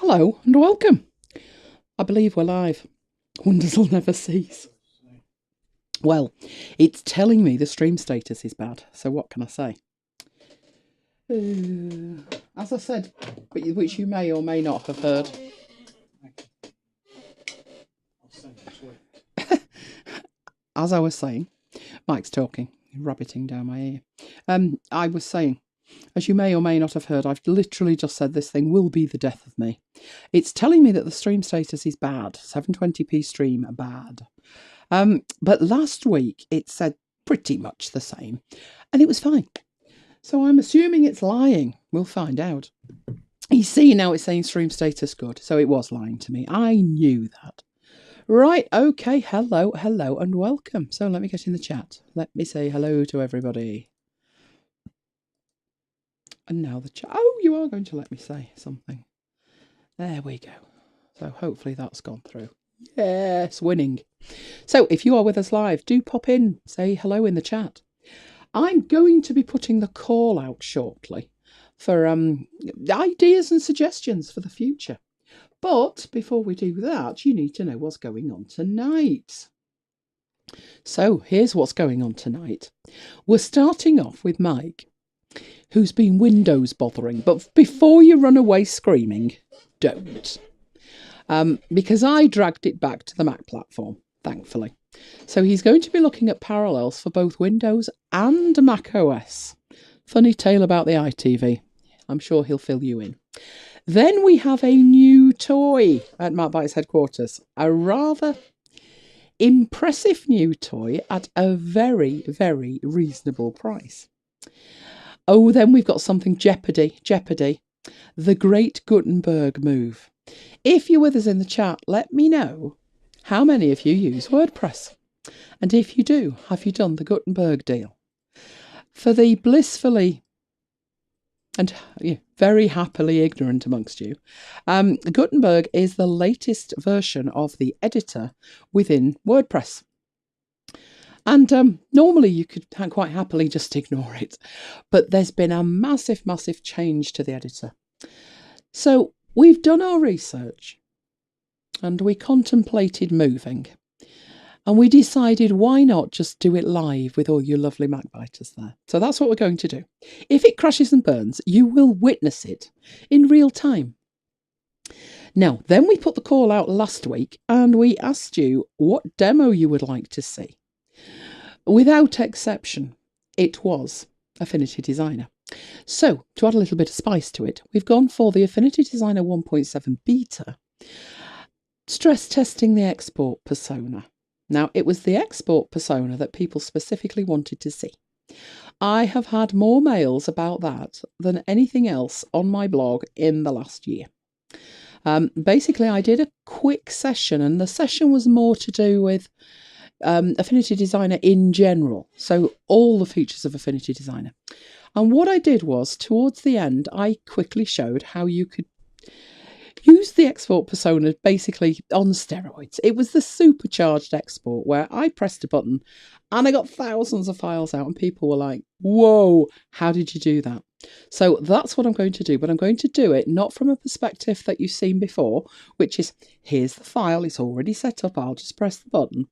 Hello and welcome. I believe we're live. Wonders will never cease. Well, it's telling me the stream status is bad, so what can I say? As I said, which you may or may not have heard. As I was saying, Mike's talking, rabbiting down my ear. I was saying, as you may or may not have heard, I've literally just said this thing will be the death of me. It's telling me that the stream status is bad. 720p stream, bad. But last week it said pretty much the same, and it was fine. So I'm assuming it's lying. We'll find out. You see, now it's saying stream status good, so it was lying to me. I knew that. Right, okay, hello, and welcome. So let me get in the chat. Let me say hello to everybody. And now the chat. Oh, you are going to let me say something. There we go. So hopefully that's gone through. Yes, winning. So if you are with us live, do pop in, say hello in the chat. I'm going to be putting the call out shortly for ideas and suggestions for the future. But before we do that, you need to know what's going on tonight. So here's what's going on tonight. We're starting off with Mike, who's been Windows bothering. But before you run away screaming, don't. Because I dragged it back to the Mac platform, thankfully. So he's going to be looking at parallels for both Windows and Mac OS. Funny tale about the iTV. I'm sure he'll fill you in. Then we have a new toy at MacBites headquarters. A rather impressive new toy at a very, very reasonable price. Oh, then we've got something Jeopardy. The Great Gutenberg Move. If you're with us in the chat, let me know how many of you use WordPress. And if you do, have you done the Gutenberg deal? For the blissfully and very happily ignorant amongst you, Gutenberg is the latest version of the editor within WordPress. And normally you could quite happily just ignore it. But there's been a massive, massive change to the editor. So we've done our research and we contemplated moving. And we decided why not just do it live with all you lovely MacBiters there. So that's what we're going to do. If it crashes and burns, you will witness it in real time. Now, then we put the call out last week and we asked you what demo you would like to see. Without exception, it was Affinity Designer. So, to add a little bit of spice to it, we've gone for the Affinity Designer 1.7 beta, stress testing the export persona. Now, it was the export persona that people specifically wanted to see. I have had more mails about that than anything else on my blog in the last year. Basically, I did a quick session, and the session was more to do with Affinity Designer in general. So all the features of Affinity Designer. And what I did was, towards the end, I quickly showed how you could use the export persona basically on steroids. It was the supercharged export where I pressed a button and I got thousands of files out and people were like, whoa, how did you do that? So that's what I'm going to do, but I'm going to do it not from a perspective that you've seen before, which is, here's the file, it's already set up, I'll just press the button.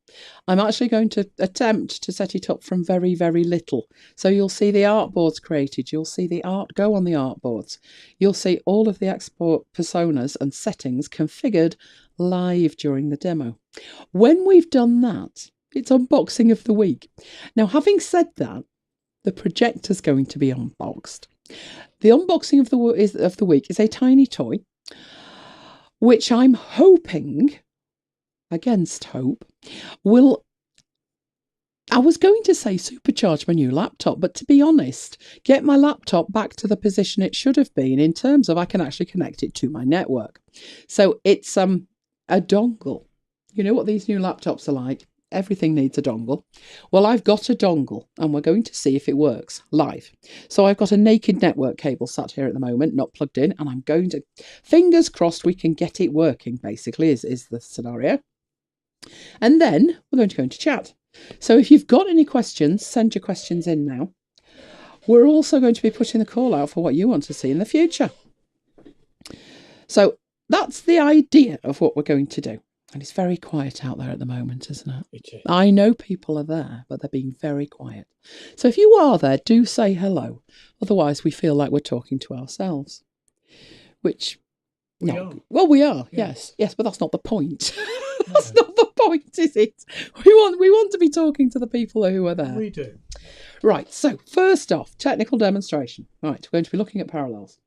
I'm actually going to attempt to set it up from very, very little. So you'll see the artboards created, you'll see the art go on the artboards, you'll see all of the export personas and settings configured live during the demo. When we've done that, it's unboxing of the week. Now, having said that, the Projector's going to be unboxed. The unboxing of the week is a tiny toy, which I'm hoping, against hope, will, I was going to say supercharge my new laptop, but to be honest, get my laptop back to the position it should have been in terms of I can actually connect it to my network. So it's a dongle. You know what these new laptops are like? Everything needs a dongle. Well, I've got a dongle and we're going to see if it works live. So I've got a naked network cable sat here at the moment, not plugged in, and I'm going to, fingers crossed we can get it working, basically, is the scenario. And then we're going to go into chat. So if you've got any questions, send your questions in now. We're also going to be putting the call out for what you want to see in the future. So that's the idea of what we're going to do. And it's very quiet out there at the moment, isn't it? It is. I know people are there, but they're being very quiet. So if you are there, do say hello. Otherwise, we feel like we're talking to ourselves. Which, We are. Well, we are, Yeah. yes, but that's not the point. That's not the point, is it? We want to be talking to the people who are there. We do. Right, so first off, technical demonstration. Right, we're going to be looking at parallels.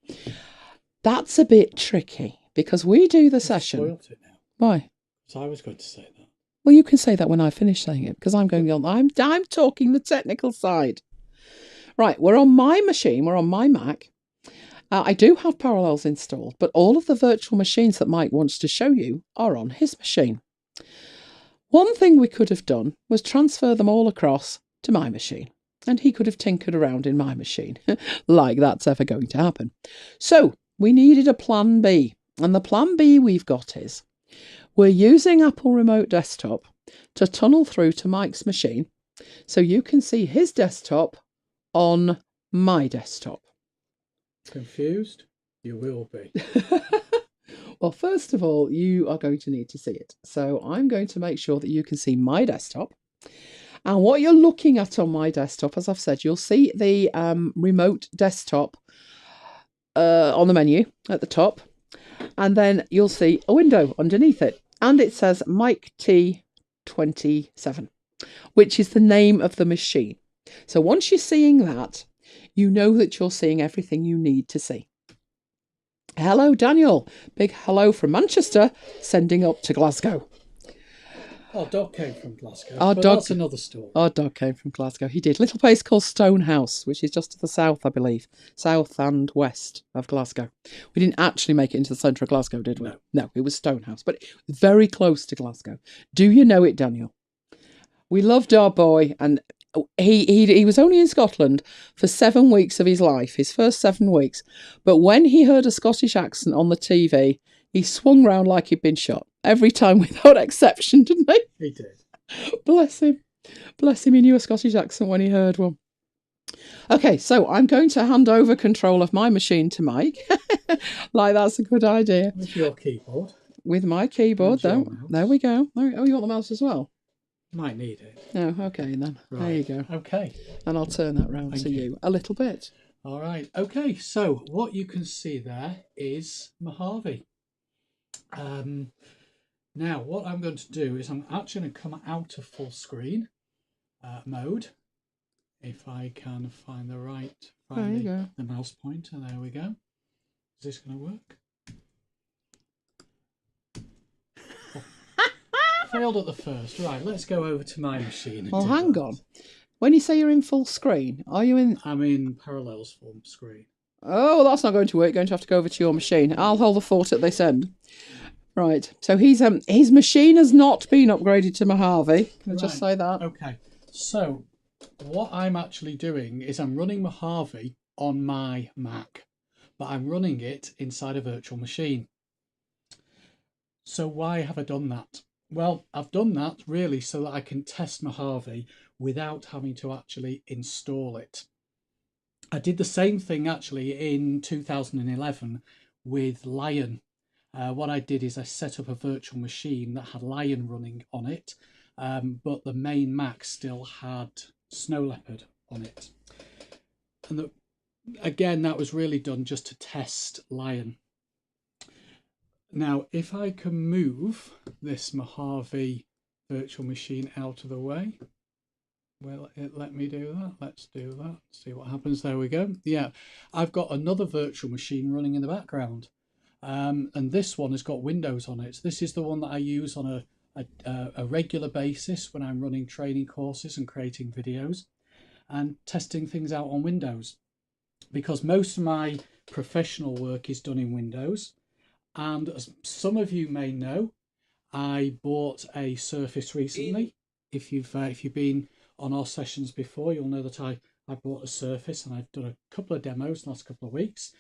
That's a bit tricky because we do the session. Spoiled it now. Why? So I was going to say that. Well, you can say that when I finish saying it because I'm going on. I'm talking the technical side. Right, we're on my machine. We're on my Mac. I do have Parallels installed, but all of the virtual machines that Mike wants to show you are on his machine. One thing we could have done was transfer them all across to my machine, and he could have tinkered around in my machine, like that's ever going to happen. So we needed a plan B, and the plan B we've got is we're using Apple Remote Desktop to tunnel through to Mike's machine, so you can see his desktop on my desktop. Confused? You will be. Well, first of all, you are going to need to see it. So I'm going to make sure that you can see my desktop. And what you're looking at on my desktop, as I've said, you'll see the remote desktop on the menu at the top. And then you'll see a window underneath it. And it says Mike T27, which is the name of the machine. So once you're seeing that, you know that you're seeing everything you need to see. Hello, Daniel. Big hello from Manchester, sending up to Glasgow. Our dog came from Glasgow. That's another story. Our dog came from Glasgow. He did. Little place called Stonehouse, which is just to the south, I believe. South and west of Glasgow. We didn't actually make it into the centre of Glasgow, did we? No, it was Stonehouse, but it was very close to Glasgow. Do you know it, Daniel? We loved our boy, and he was only in Scotland for 7 weeks of his life, his first 7 weeks. But when he heard a Scottish accent on the TV, he swung round like he'd been shot. Every time without exception, didn't he? He did. Bless him. Bless him, he knew a Scottish accent when he heard one. Okay, so I'm going to hand over control of my machine to Mike. Like, that's a good idea. With your keyboard. With my keyboard, though. There we go. Oh, you want the mouse as well? Might need it. Oh, okay then. Right. There you go. Okay. And I'll turn that round to you a little bit. All right. Okay. So what you can see there is Mojave. Now what I'm going to do is I'm actually going to come out of full screen mode. If I can find the the mouse pointer. There we go. Is this going to work? Failed at the first. Right, let's go over to my machine. Well, hang on. When you say you're in full screen, are you in... I'm in Parallels full screen. Oh, well, that's not going to work. You're going to have to go over to your machine. I'll hold the fort at this end. Right. So his machine has not been upgraded to Mojave. Can I just say that? Okay. So what I'm actually doing is I'm running Mojave on my Mac, but I'm running it inside a virtual machine. So why have I done that? Well, I've done that really so that I can test Mojave without having to actually install it. I did the same thing actually in 2011 with Lion. What I did is I set up a virtual machine that had Lion running on it, but the main Mac still had Snow Leopard on it. And again, that was really done just to test Lion. Now, if I can move this Mojave virtual machine out of the way, will it let me do that? Let's do that. See what happens. There we go. Yeah, I've got another virtual machine running in the background. And this one has got Windows on it. This is the one that I use on a regular basis when I'm running training courses and creating videos and testing things out on Windows. Because most of my professional work is done in Windows. And as some of you may know, I bought a Surface recently. If you've been on our sessions before, you'll know that I bought a Surface and I've done a couple of demos the last couple of weeks.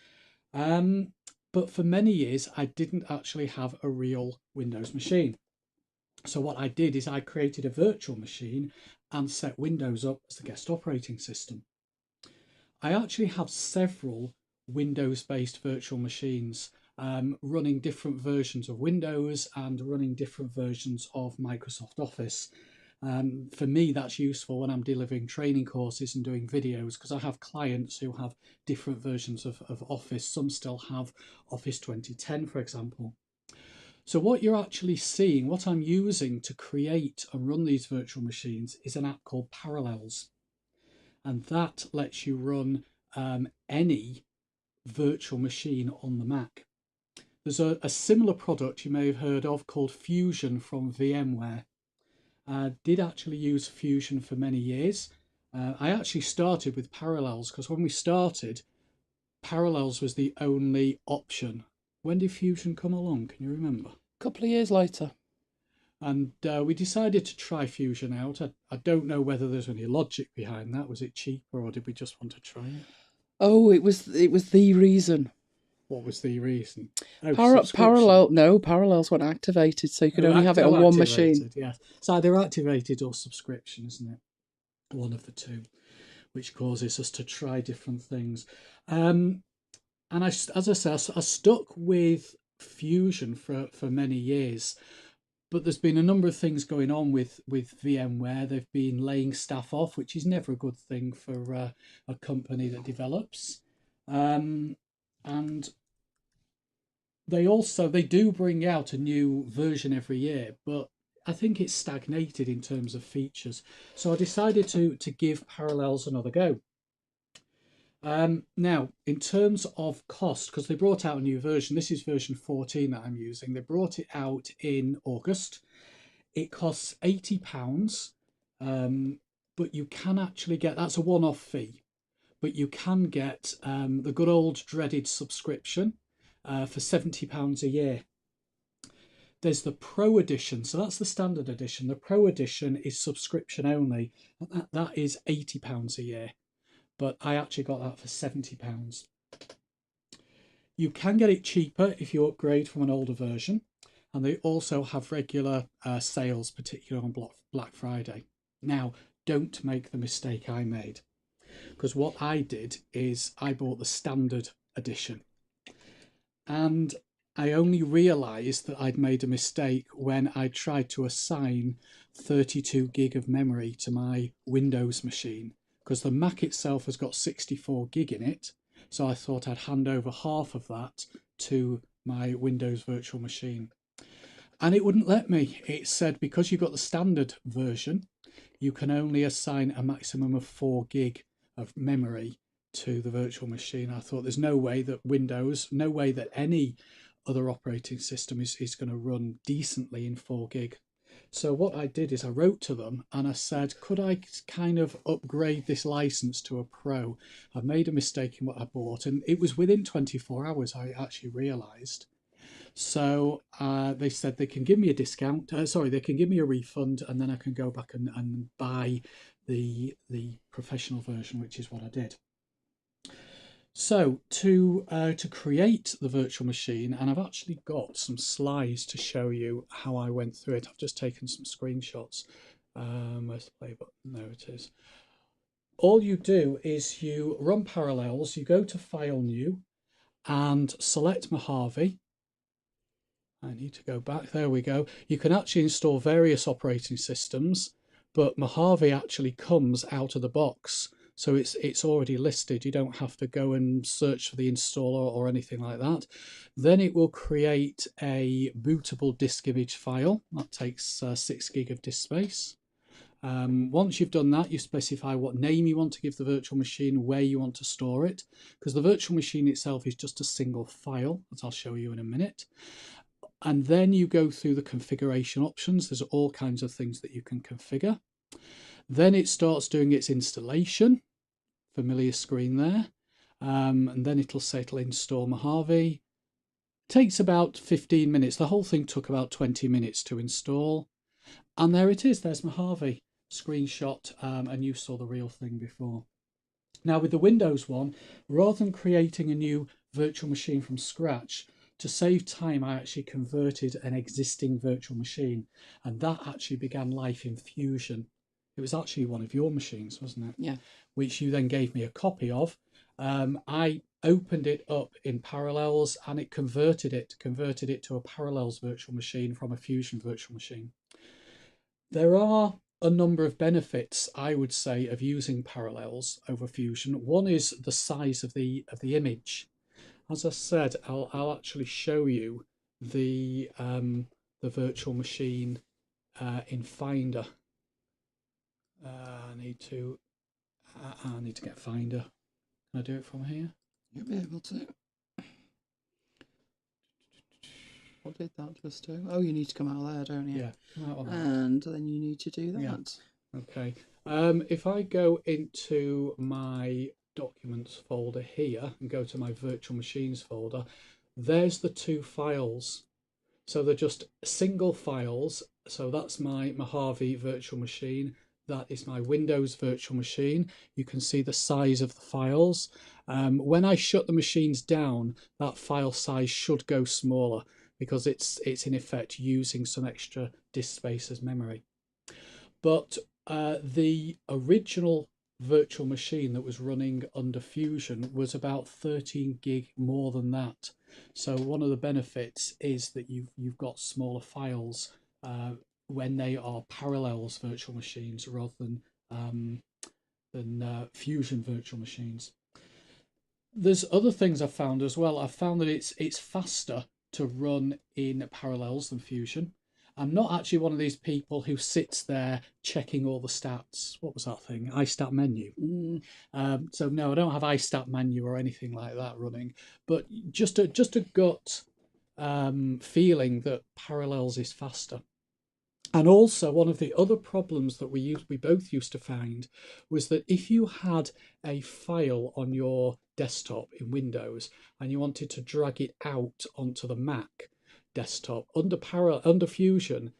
But for many years, I didn't actually have a real Windows machine. So what I did is I created a virtual machine and set Windows up as the guest operating system. I actually have several Windows-based virtual machines. running different versions of Windows and running different versions of Microsoft Office. For me, that's useful when I'm delivering training courses and doing videos, because I have clients who have different versions of Office. Some still have Office 2010, for example. So what you're actually seeing, what I'm using to create and run these virtual machines, is an app called Parallels. And that lets you run any virtual machine on the Mac. There's a similar product you may have heard of called Fusion from VMware. I did actually use Fusion for many years. I actually started with Parallels because when we started, Parallels was the only option. When did Fusion come along? Can you remember? A couple of years later. And we decided to try Fusion out. I don't know whether there's any logic behind that. Was it cheaper, or did we just want to try it? Oh, it was the reason. What was the reason? Oh, Parallels weren't activated, so you could only have it on one machine. Yes, it's either activated or subscription, isn't it? One of the two, which causes us to try different things. And as I say, I stuck with Fusion for many years. But there's been a number of things going on with VMware. They've been laying staff off, which is never a good thing for a company that develops. And they do bring out a new version every year, but I think it's stagnated in terms of features. So I decided to give Parallels another go. Now, in terms of cost, because they brought out a new version, this is version 14 that I'm using. They brought it out in August. It costs £80, but you can actually get, that's a one-off fee, but you can get the good old dreaded subscription for £70 a year. There's the Pro Edition, so that's the standard edition. The Pro Edition is subscription only, and that is £80 a year. But I actually got that for £70. You can get it cheaper if you upgrade from an older version, and they also have regular sales, particularly on Black Friday. Now, don't make the mistake I made, because what I did is I bought the standard edition, and I only realised that I'd made a mistake when I tried to assign 32 gig of memory to my Windows machine, because the Mac itself has got 64 gig in it. So I thought I'd hand over half of that to my Windows virtual machine. And it wouldn't let me. It said, because you've got the standard version, you can only assign a maximum of 4 gig of memory to the virtual machine. I thought there's no way that Windows, no way that any other operating system is going to run decently in 4 gig. So what I did is I wrote to them and I said, could I kind of upgrade this license to a Pro? I've made a mistake in what I bought, and it was within 24 hours I actually realised. So they said they can give me a discount. They can give me a refund, and then I can go back and buy the professional version, which is what I did. So to create the virtual machine, and I've actually got some slides to show you how I went through it. I've just taken some screenshots. Where's the play button? There it is. All you do is you run Parallels, you go to File, New, and select Mojave. I need to go back. There we go. You can actually install various operating systems, but Mojave actually comes out of the box. So it's already listed. You don't have to go and search for the installer or anything like that. Then it will create a bootable disk image file. That takes 6 gig of disk space. Once you've done that, you specify what name you want to give the virtual machine, where you want to store it, because the virtual machine itself is just a single file, as I'll show you in a minute. And then you go through the configuration options. There's all kinds of things that you can configure. Then it starts doing its installation, familiar screen there, and then it'll say it'll install Mojave. It takes about 15 minutes. The whole thing took about 20 minutes to install, and there it is. There's Mojave screenshot, and you saw the real thing before. Now with the Windows one, rather than creating a new virtual machine from scratch, to save time, I actually converted an existing virtual machine, and that actually began life in Fusion. It was actually one of your machines, wasn't it? Yeah. Which you then gave me a copy of. I opened it up in Parallels, and it converted it to a Parallels virtual machine from a Fusion virtual machine. There are a number of benefits, I would say, of using Parallels over Fusion. One is the size of the image. As I said, I'll actually show you the virtual machine in Finder. I need to get Finder. Can I do it from here? You'll be able to. What did that just do? Oh, you need to come out of there, don't you? Yeah, come out of that. And then you need to do that. Yeah. Okay. If I go into my Documents folder here and go to my Virtual Machines folder, there's the two files. So they're just single files. So that's my Mojave virtual machine. That is my Windows virtual machine. You can see the size of the files. When I shut the machines down, that file size should go smaller because it's in effect using some extra disk space as memory. But the original virtual machine that was running under Fusion was about 13 gig more than that. So one of the benefits is that you've got smaller files when they are Parallels virtual machines rather than Fusion virtual machines. There's other things I've found as well. I've found that it's faster to run in Parallels than Fusion. I'm not actually one of these people who sits there checking all the stats. What was that thing? iStat menu. So no, I don't have iStat menu or anything like that running. But just a gut feeling that Parallels is faster. And also, one of the other problems that we both used to find was that if you had a file on your desktop in Windows and you wanted to drag it out onto the Mac desktop under Fusion,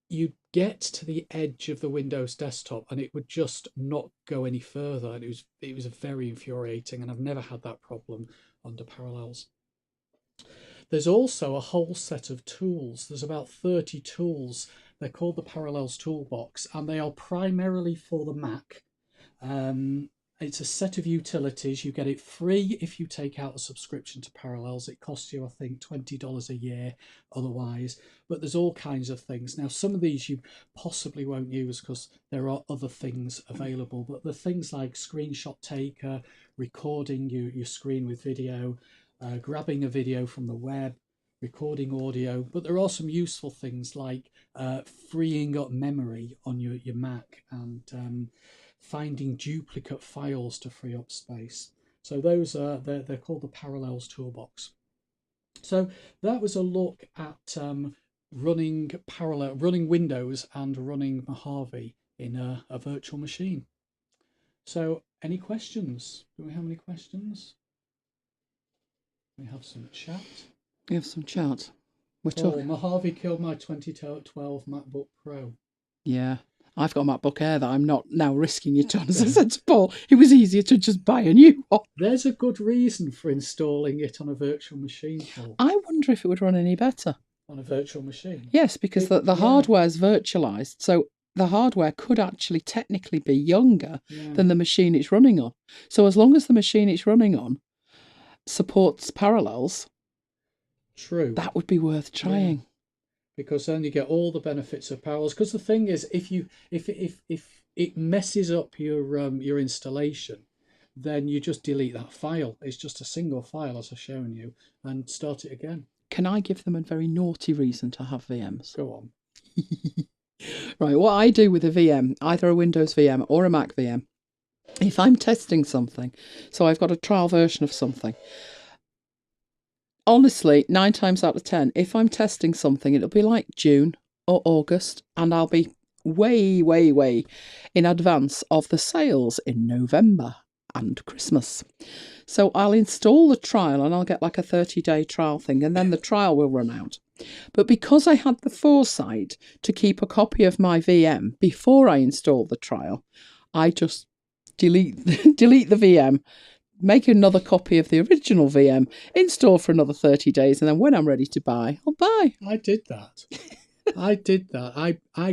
you'd get to the edge of the Windows desktop and it would just not go any further. And it was very infuriating, and I've never had that problem under Parallels. There's also a whole set of tools. There's about 30 tools. They're called the Parallels Toolbox, and they are primarily for the Mac. It's a set of utilities. You get it free if you take out a subscription to Parallels. It costs you, I think, $20 a year otherwise. But there's all kinds of things. Now, some of these you possibly won't use because there are other things available. But the things like Screenshot Taker, recording your screen with video, grabbing a video from the web, recording audio. But there are some useful things like freeing up memory on your Mac and finding duplicate files to free up space. So those are they're called the Parallels Toolbox. So that was a look at running Windows and running Mojave in a virtual machine. So any questions? Do we have any questions? We have some chat. We have some chat. We're talking. Mojave killed my 2012 MacBook Pro. Yeah. I've got a MacBook Air that I'm not now risking it on. As I said to Paul, it was easier to just buy a new one. There's a good reason for installing it on a virtual machine, Paul. I wonder if it would run any better. On a virtual machine? Yes, because the hardware's virtualised. So the hardware could actually technically be younger than the machine it's running on. So as long as the machine it's running on supports Parallels, true, that would be worth trying. Yeah. Because then you get all the benefits of Parallels. Because the thing is, if it messes up your installation, then you just delete that file. It's just a single file, as I've shown you, and start it again. Can I give them a very naughty reason to have VMs? Go on. Right, what I do with a VM, either a Windows VM or a Mac VM, if I'm testing something, so I've got a trial version of something, honestly, 9 times out of 10, if I'm testing something, it'll be like June or August, and I'll be way, way, way in advance of the sales in November and Christmas. So I'll install the trial and I'll get like a 30-day trial thing, and then the trial will run out. But because I had the foresight to keep a copy of my VM before I installed the trial, I just delete the VM, make another copy of the original VM, install for another 30 days, and then when I'm ready to buy, I'll buy. I did that. I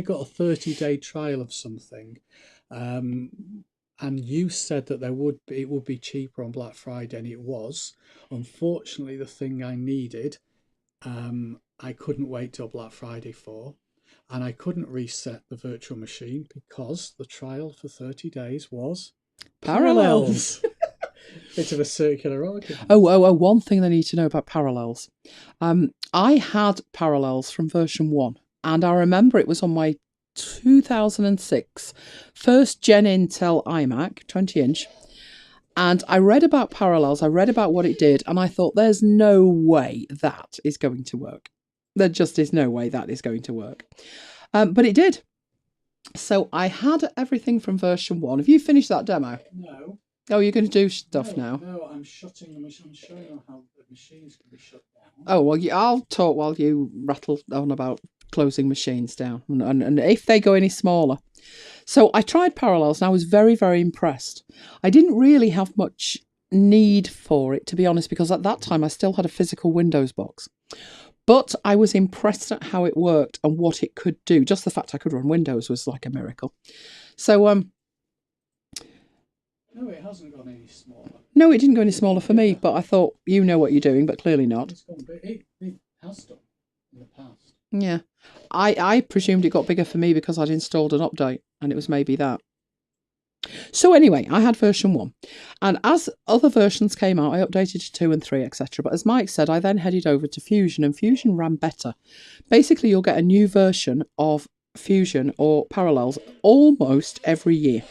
got a 30-day trial of something. and you said that it would be cheaper on Black Friday, and it was. Unfortunately, the thing I needed, I couldn't wait till Black Friday for, and I couldn't reset the virtual machine because the trial for 30 days was Parallels. Bit of a circular argument. Oh, one thing they need to know about Parallels. I had Parallels from version 1, and I remember it was on my 2006 first gen Intel iMac, 20-inch, and I read about Parallels, I read about what it did, and I thought, there's no way that is going to work. There just is no way that is going to work. But it did. So I had everything from version 1. Have you finished that demo? No. Oh, you're going to do stuff now? No, I'm shutting the machine. I'm showing you how the machines can be shut down. Oh, well, I'll talk while you rattle on about closing machines down and if they go any smaller. So I tried Parallels and I was very, very impressed. I didn't really have much need for it, to be honest, because at that time I still had a physical Windows box. But I was impressed at how it worked and what it could do. Just the fact I could run Windows was like a miracle. So, no, it hasn't gone any smaller. No, it didn't go any smaller for me, but I thought, you know what you're doing, but clearly not. It has done in the past. Yeah. I presumed it got bigger for me because I'd installed an update, and it was maybe that. So anyway, I had version 1. And as other versions came out, I updated to 2 and 3, etc. But as Mike said, I then headed over to Fusion, and Fusion ran better. Basically, you'll get a new version of Fusion or Parallels almost every year.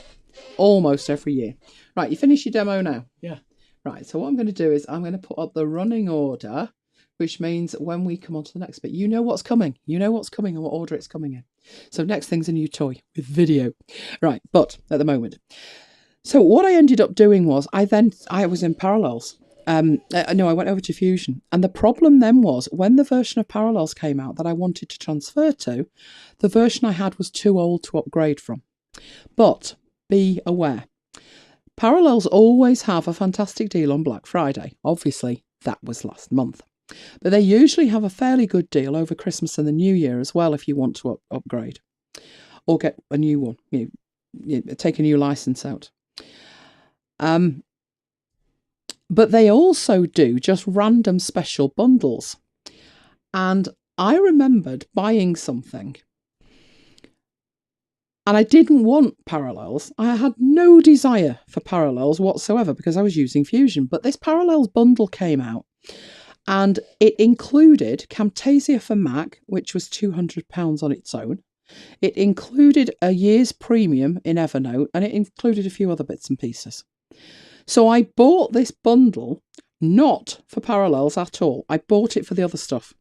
Almost every year. Right, you finish your demo now? Yeah. Right, so what I'm going to do is I'm going to put up the running order, which means when we come on to the next bit, you know what's coming. You know what's coming and what order it's coming in. So next thing's a new toy with video. Right, but at the moment. So what I ended up doing was I was in Parallels. No, I went over to Fusion. And the problem then was when the version of Parallels came out that I wanted to transfer to, the version I had was too old to upgrade from. But be aware. Parallels always have a fantastic deal on Black Friday. Obviously, that was last month. But they usually have a fairly good deal over Christmas and the New Year as well if you want to upgrade. Or get a new one. You take a new license out. But they also do just random special bundles. And I remembered buying something. And I didn't want Parallels. I had no desire for Parallels whatsoever because I was using Fusion. But this Parallels bundle came out and it included Camtasia for Mac, which was £200 on its own. It included a year's premium in Evernote and it included a few other bits and pieces. So I bought this bundle not for Parallels at all. I bought it for the other stuff.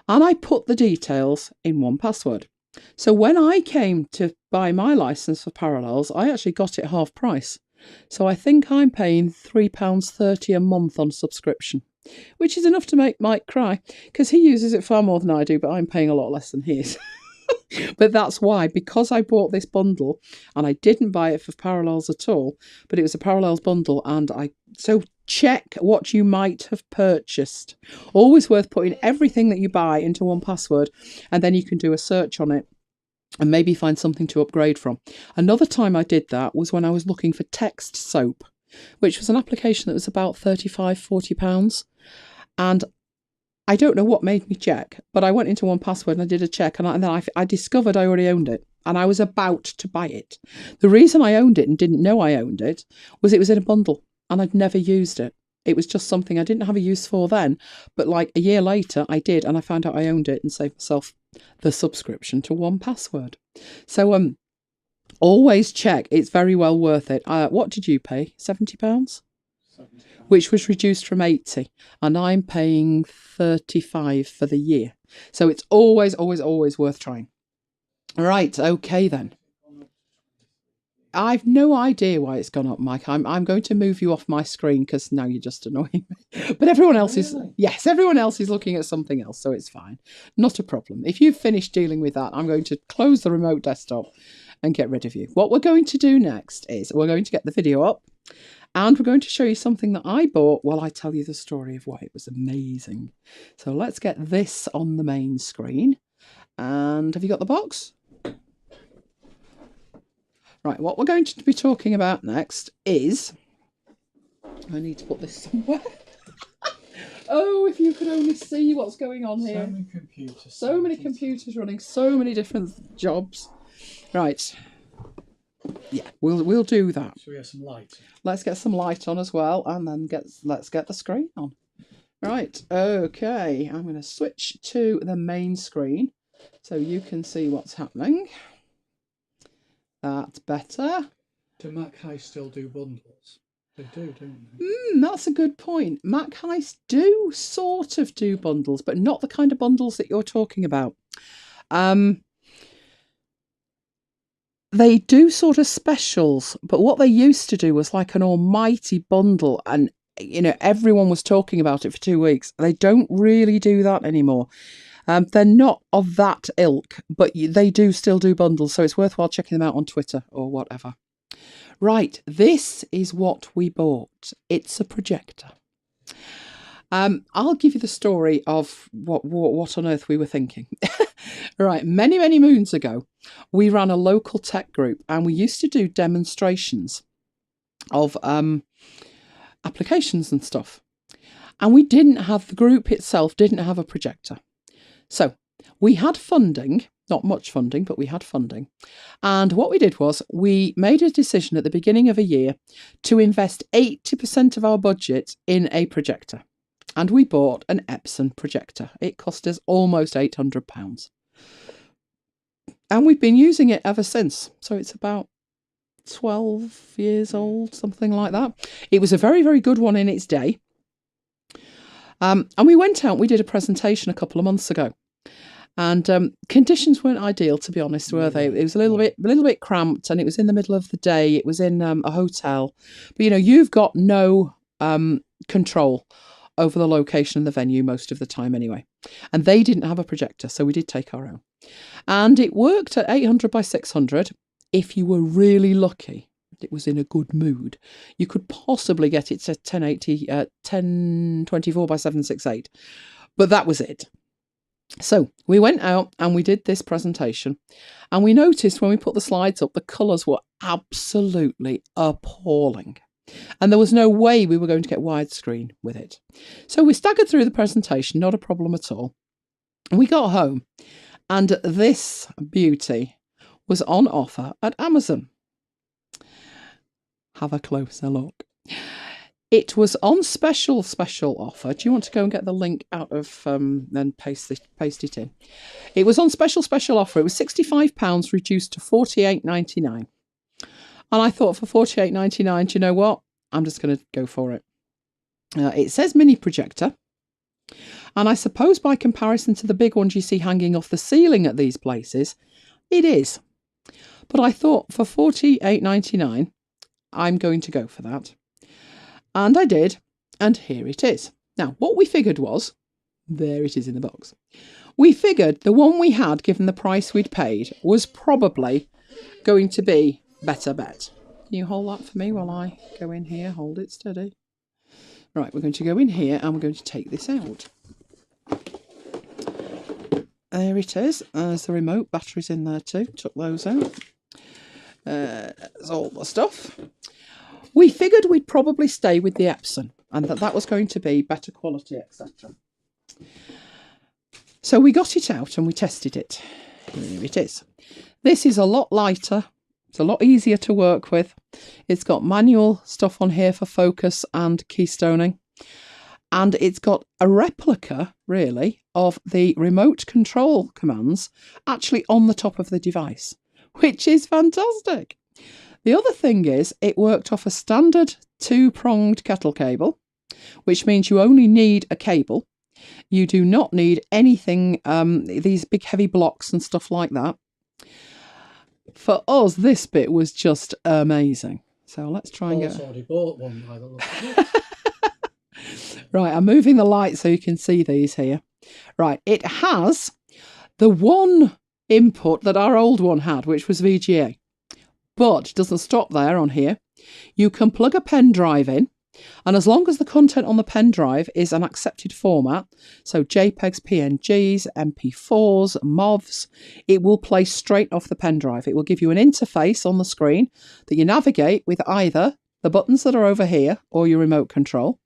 And I put the details in 1Password. So when I came to buy my license for Parallels, I actually got it half price. So I think I'm paying £3.30 a month on subscription, which is enough to make Mike cry because he uses it far more than I do, but I'm paying a lot less than he is. But that's why, because I bought this bundle and I didn't buy it for Parallels at all, but it was a Parallels bundle so check what you might have purchased. Always worth putting everything that you buy into 1Password and then you can do a search on it and maybe find something to upgrade from. Another time I did that was when I was looking for text soap, which was an application that was about £35-40. And I don't know what made me check, but I went into 1Password and I did a check and then I discovered I already owned it and I was about to buy it. The reason I owned it and didn't know I owned it was in a bundle and I'd never used it. It was just something I didn't have a use for then, but like a year later I did and I found out I owned it and saved myself the subscription to 1Password. So always check. It's very well worth it. What did you pay? £70? Which was reduced from 80, and I'm paying 35 for the year. So it's always, always, always worth trying. Right, okay then. I've no idea why it's gone up, Mike. I'm going to move you off my screen because now you're just annoying me. But everyone else everyone else is looking at something else, so it's fine. Not a problem. If you've finished dealing with that, I'm going to close the remote desktop and get rid of you. What we're going to do next is we're going to get the video up. And we're going to show you something that I bought while I tell you the story of why it was amazing. So let's get this on the main screen. And have you got the box? Right, what we're going to be talking about next is... I need to put this somewhere. Oh, if you could only see what's going on here. So many computers. So many computers running, so many different jobs. Right. Yeah, we'll do that. Should we get some light? Let's get some light on as well, and then let's get the screen on. Right, okay. I'm going to switch to the main screen so you can see what's happening. That's better. Do Mac High still do bundles? They do, don't they? That's a good point. Mac Highs do sort of do bundles, but not the kind of bundles that you're talking about. They do sort of specials, but what they used to do was like an almighty bundle, and everyone was talking about it for 2 weeks. They don't really do that anymore. They're not of that ilk, but they do still do bundles, so it's worthwhile checking them out on Twitter or whatever. Right, this is what we bought. It's a projector. I'll give you the story of what on earth we were thinking. Right, many, many moons ago, we ran a local tech group, and we used to do demonstrations of applications and stuff. And the group itself didn't have a projector. So we had funding, not much funding, but we had funding. And what we did was we made a decision at the beginning of a year to invest 80% of our budget in a projector. And we bought an Epson projector. It cost us almost £800. And we've been using it ever since. So it's about 12 years old, something like that. It was a very, very good one in its day. And we went out, we did a presentation a couple of months ago. And conditions weren't ideal, to be honest, were they? It was a little bit cramped, and it was in the middle of the day. It was in a hotel. But, you've got no control over the location of the venue most of the time anyway. And they didn't have a projector, so we did take our own. And it worked at 800 by 600. If you were really lucky, it was in a good mood, you could possibly get it to 1024 by 768. But that was it. So we went out and we did this presentation, and we noticed when we put the slides up, the colours were absolutely appalling. And there was no way we were going to get widescreen with it. So we staggered through the presentation, not a problem at all. And we got home, and this beauty was on offer at Amazon. Have a closer look. It was on special offer. Do you want to go and get the link out of and paste it in? It was on special offer. It was £65 reduced to $48.99. And I thought, for $48.99, do you know what? I'm just going to go for it. It says mini projector. And I suppose by comparison to the big ones you see hanging off the ceiling at these places, it is. But I thought, for $48.99, I'm going to go for that. And I did, and here it is. Now, what we figured was, there it is in the box. We figured the one we had, given the price we'd paid, was probably going to be better bet. Can you hold that for me while I go in here? Hold it steady. Right, we're going to go in here and we're going to take this out. There it is. There's the remote. Batteries in there too. Took those out. There's all the stuff. We figured we'd probably stay with the Epson and that was going to be better quality, etc. So we got it out and we tested it. Here it is. This is a lot lighter. It's a lot easier to work with. It's got manual stuff on here for focus and keystoning. And it's got a replica, really, of the remote control commands actually on the top of the device, which is fantastic. The other thing is it worked off a standard 2-pronged kettle cable, which means you only need a cable. You do not need anything, these big heavy blocks and stuff like that. For us, this bit was just amazing. So let's try and get... Paul's already bought one by the look of it. Right, I'm moving the light so you can see these here. Right, it has the one input that our old one had, which was VGA. But it doesn't stop there on here. You can plug a pen drive in, And as long as the content on the pen drive is an accepted format, so JPEGs, PNGs, MP4s, MOVs, it will play straight off the pen drive. It will give you an interface on the screen that you navigate with either the buttons that are over here or your remote control.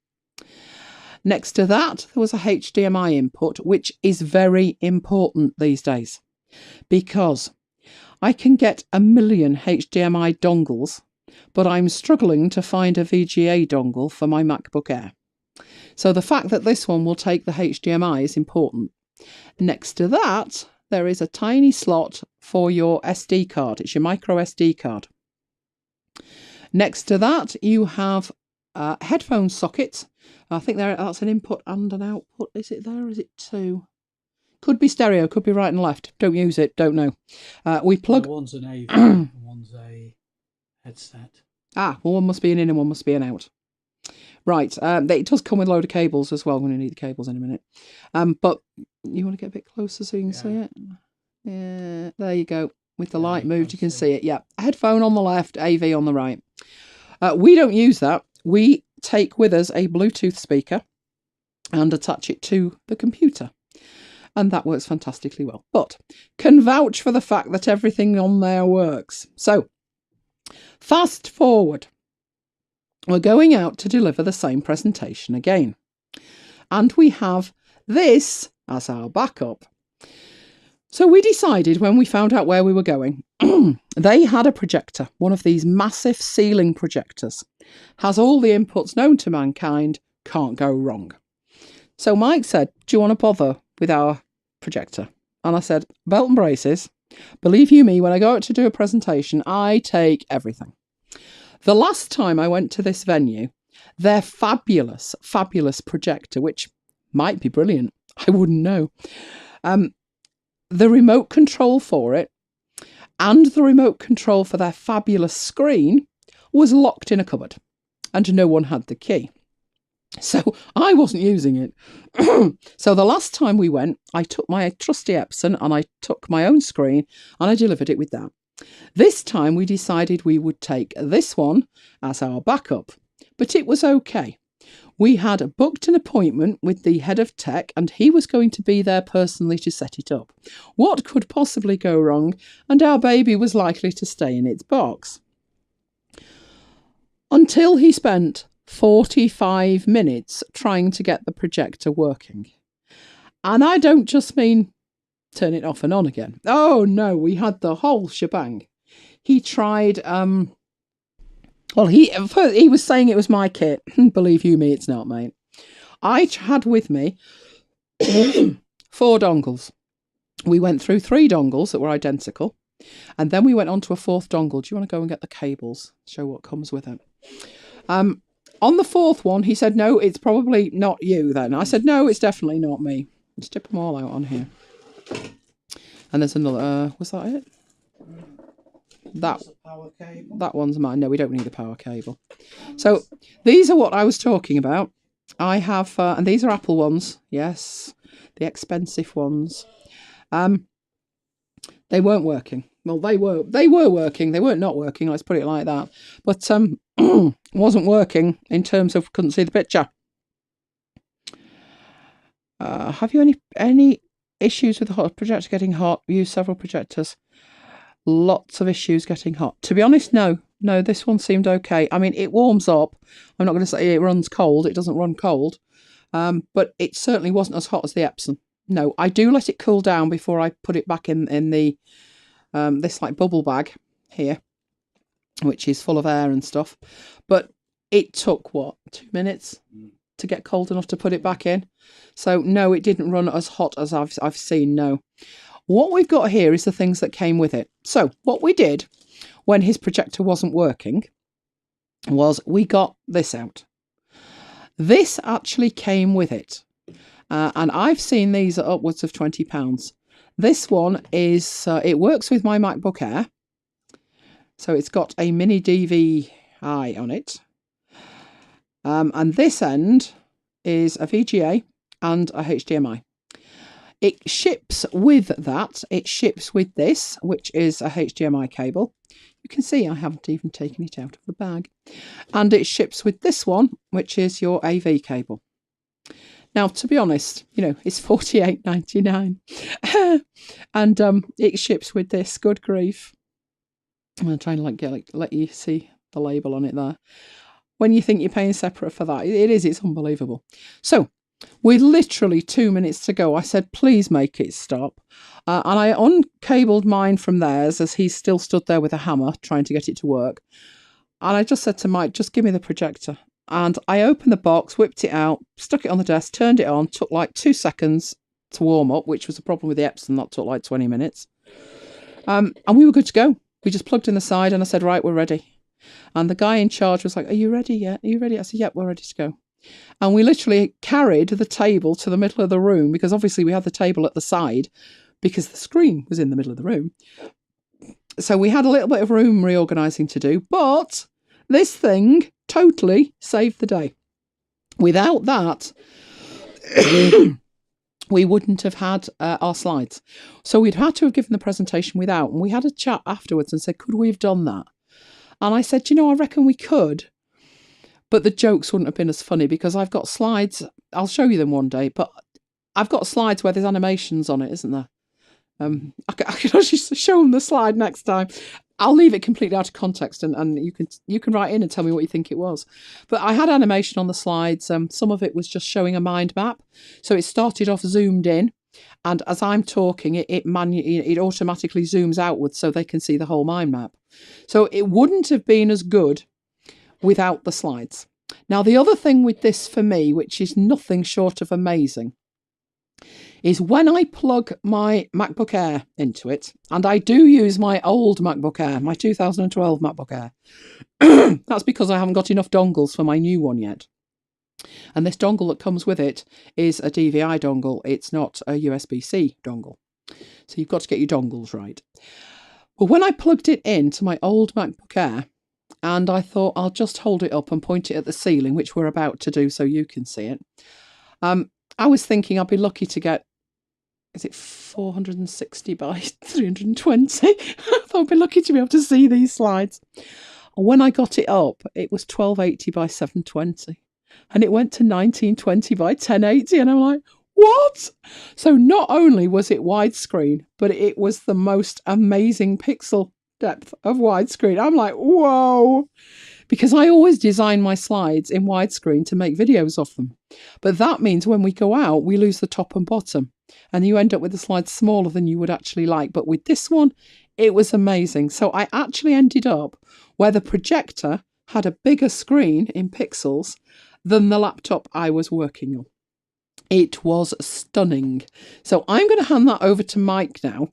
Next to that, there was a HDMI input, which is very important these days because I can get a million HDMI dongles, but I'm struggling to find a VGA dongle for my MacBook Air. So the fact that this one will take the HDMI is important. Next to that, there is a tiny slot for your SD card. It's your micro SD card. Next to that, you have headphone sockets. I think that's an input and an output. Is it there? Is it two? Could be stereo, could be right and left. Don't use it, don't know. We plug... One's an AV and one's a headset. Ah, well, one must be an in and one must be an out. Right, it does come with a load of cables as well. I'm going to need the cables in a minute. But you want to get a bit closer so you can see it? Yeah, there you go. With the light moved, you can see it. Yeah, headphone on the left, AV on the right. We don't use that. We take with us a Bluetooth speaker and attach it to the computer. And that works fantastically well. But can vouch for the fact that everything on there works. So, fast forward. We're going out to deliver the same presentation again. And we have this as our backup. So we decided when we found out where we were going, they had a projector, one of these massive ceiling projectors. Has all the inputs known to mankind, can't go wrong. So Mike said, do you want to bother with our projector? And I said, belt and braces. Believe you me, when I go out to do a presentation, I take everything. The last time I went to this venue, their fabulous, fabulous projector, which might be brilliant, I wouldn't know. The remote control for it and the remote control for their fabulous screen was locked in a cupboard and no one had the key. So I wasn't using it. So the last time we went, I took my trusty Epson and I took my own screen and I delivered it with that. This time we decided we would take this one as our backup, but it was okay. We had booked an appointment with the head of tech and he was going to be there personally to set it up. What could possibly go wrong? And our baby was likely to stay in its box. Until he spent 45 minutes trying to get the projector working. And I don't just mean turn it off and on again. Oh no, we had the whole shebang. He tried... Well, he was saying it was my kit. Believe you me, it's not, mate. I had with me 4 dongles. We went through 3 dongles that were identical. And then we went on to a 4th dongle. Do you want to go and get the cables? Show what comes with it. On the 4th one, he said, no, it's probably not you then. I said, no, it's definitely not me. Let's tip them all out on here. And there's another, was that it? That one's mine. No, we don't need the power cable. So these are what I was talking about. I have, and these are Apple ones. Yes, the expensive ones. They weren't working. Well, they were working. They weren't not working. Let's put it like that. But wasn't working in terms of couldn't see the picture. Have you any issues with the hot projector getting hot? Use several projectors. Lots of issues getting hot. To be honest, no, this one seemed okay. I mean, it warms up. I'm not going to say it runs cold. It doesn't run cold. But it certainly wasn't as hot as the Epson. No, I do let it cool down before I put it back in the this like bubble bag here, which is full of air and stuff. But it took, what, 2 minutes to get cold enough to put it back in. So, no, it didn't run as hot as I've seen, no. What we've got here is the things that came with it. So what we did when his projector wasn't working was we got this out. This actually came with it. And I've seen these at upwards of £20. This one is, it works with my MacBook Air. So it's got a mini DVI on it. And this end is a VGA and a HDMI. It ships with that. It ships with this, which is a HDMI cable. You can see I haven't even taken it out of the bag. And it ships with this one, which is your AV cable. Now, to be honest, it's $48.99. And it ships with this. Good grief. I'm going to try and let you see the label on it there. When you think you're paying separate for that, it's unbelievable. So, with literally 2 minutes to go, I said, please make it stop. And I uncabled mine from theirs as he still stood there with a hammer trying to get it to work. And I just said to Mike, just give me the projector. And I opened the box, whipped it out, stuck it on the desk, turned it on, took like 2 seconds to warm up, which was a problem with the Epson. That took like 20 minutes. And we were good to go. We just plugged in the side and I said, right, we're ready. And the guy in charge was like, are you ready yet? Are you ready? I said, yep, we're ready to go. And we literally carried the table to the middle of the room because obviously we had the table at the side because the screen was in the middle of the room. So we had a little bit of room reorganising to do, but this thing totally saved the day. Without that, we wouldn't have had our slides. So we'd had to have given the presentation without. And we had a chat afterwards and said, could we have done that? And I said, I reckon we could. But the jokes wouldn't have been as funny because I've got slides. I'll show you them one day. But I've got slides where there's animations on it, isn't there? I can actually show them the slide next time. I'll leave it completely out of context and you can write in and tell me what you think it was. But I had animation on the slides. Some of it was just showing a mind map. So it started off zoomed in. And as I'm talking, it automatically zooms outwards so they can see the whole mind map. So it wouldn't have been as good without the slides. Now, the other thing with this for me, which is nothing short of amazing, is when I plug my MacBook Air into it, and I do use my old MacBook Air, my 2012 MacBook Air. That's because I haven't got enough dongles for my new one yet. And this dongle that comes with it is a DVI dongle. It's not a USB-C dongle. So you've got to get your dongles right. Well, when I plugged it into my old MacBook Air, and I thought I'll just hold it up and point it at the ceiling, which we're about to do so you can see it. I was thinking I'd be lucky to get, is it 460 by 320? I thought I'd be lucky to be able to see these slides. And when I got it up, it was 1280 by 720. And it went to 1920 by 1080. And I'm like, what? So not only was it widescreen, but it was the most amazing pixel depth of widescreen. I'm like, whoa. Because I always design my slides in widescreen to make videos of them. But that means when we go out, we lose the top and bottom. And you end up with the slides smaller than you would actually like. But with this one, it was amazing. So I actually ended up where the projector had a bigger screen in pixels than the laptop I was working on. It was stunning. So I'm going to hand that over to Mike now.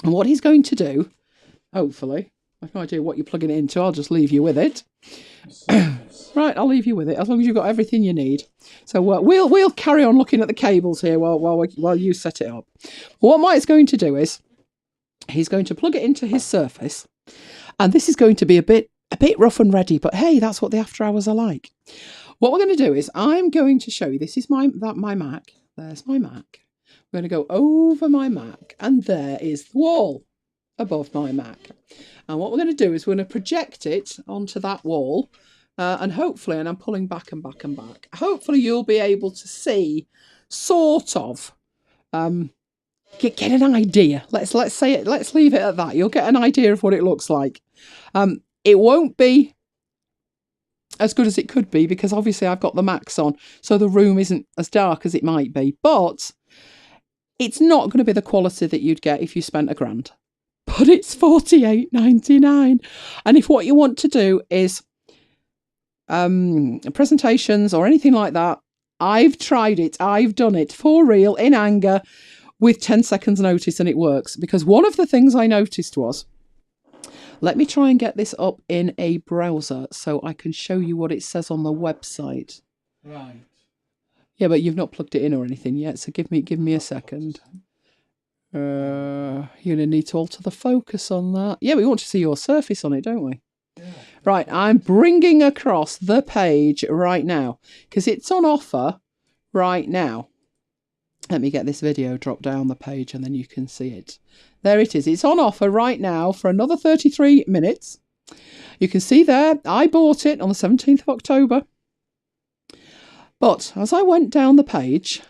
And what he's going to do, hopefully, I have no idea what you're plugging it into. I'll just leave you with it. Right, I'll leave you with it as long as you've got everything you need. So we'll carry on looking at the cables here while you set it up. What Mike's going to do is he's going to plug it into his Surface, and this is going to be a bit rough and ready. But hey, that's what the after hours are like. What we're going to do is I'm going to show you. This is my Mac. There's my Mac. I'm going to go over my Mac, and there is the wall above my Mac. And what we're going to do is we're going to project it onto that wall. And hopefully, and I'm pulling back and back and back, hopefully you'll be able to see sort of, get an idea. Let's say it, let's leave it at that. You'll get an idea of what it looks like. It won't be as good as it could be because obviously I've got the Macs on, so the room isn't as dark as it might be, but it's not going to be the quality that you'd get if you spent £1,000. But it's $48.99. And if what you want to do is presentations or anything like that, I've tried it. I've done it for real in anger with 10 seconds notice, and it works. Because one of the things I noticed was, let me try and get this up in a browser so I can show you what it says on the website. Right. Yeah, but you've not plugged it in or anything yet, so give me a second. You're going to need to alter the focus on that. Yeah, we want to see your Surface on it, don't we? Yeah. Right, I'm bringing across the page right now because it's on offer right now. Let me get this video dropped down the page and then you can see it. There it is. It's on offer right now for another 33 minutes. You can see there, I bought it on the 17th of October. But as I went down the page,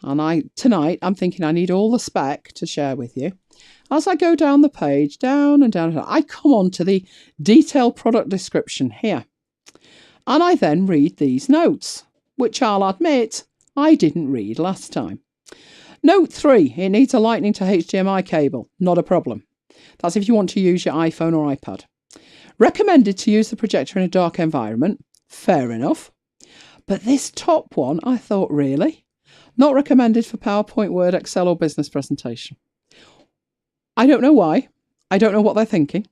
and tonight I'm thinking I need all the spec to share with you. As I go down the page, down and down, I come on to the detailed product description here. And I then read these notes, which I'll admit I didn't read last time. Note 3, it needs a lightning to HDMI cable. Not a problem. That's if you want to use your iPhone or iPad. Recommended to use the projector in a dark environment. Fair enough. But this top one, I thought, really? Not recommended for PowerPoint, Word, Excel or business presentation. I don't know why. I don't know what they're thinking.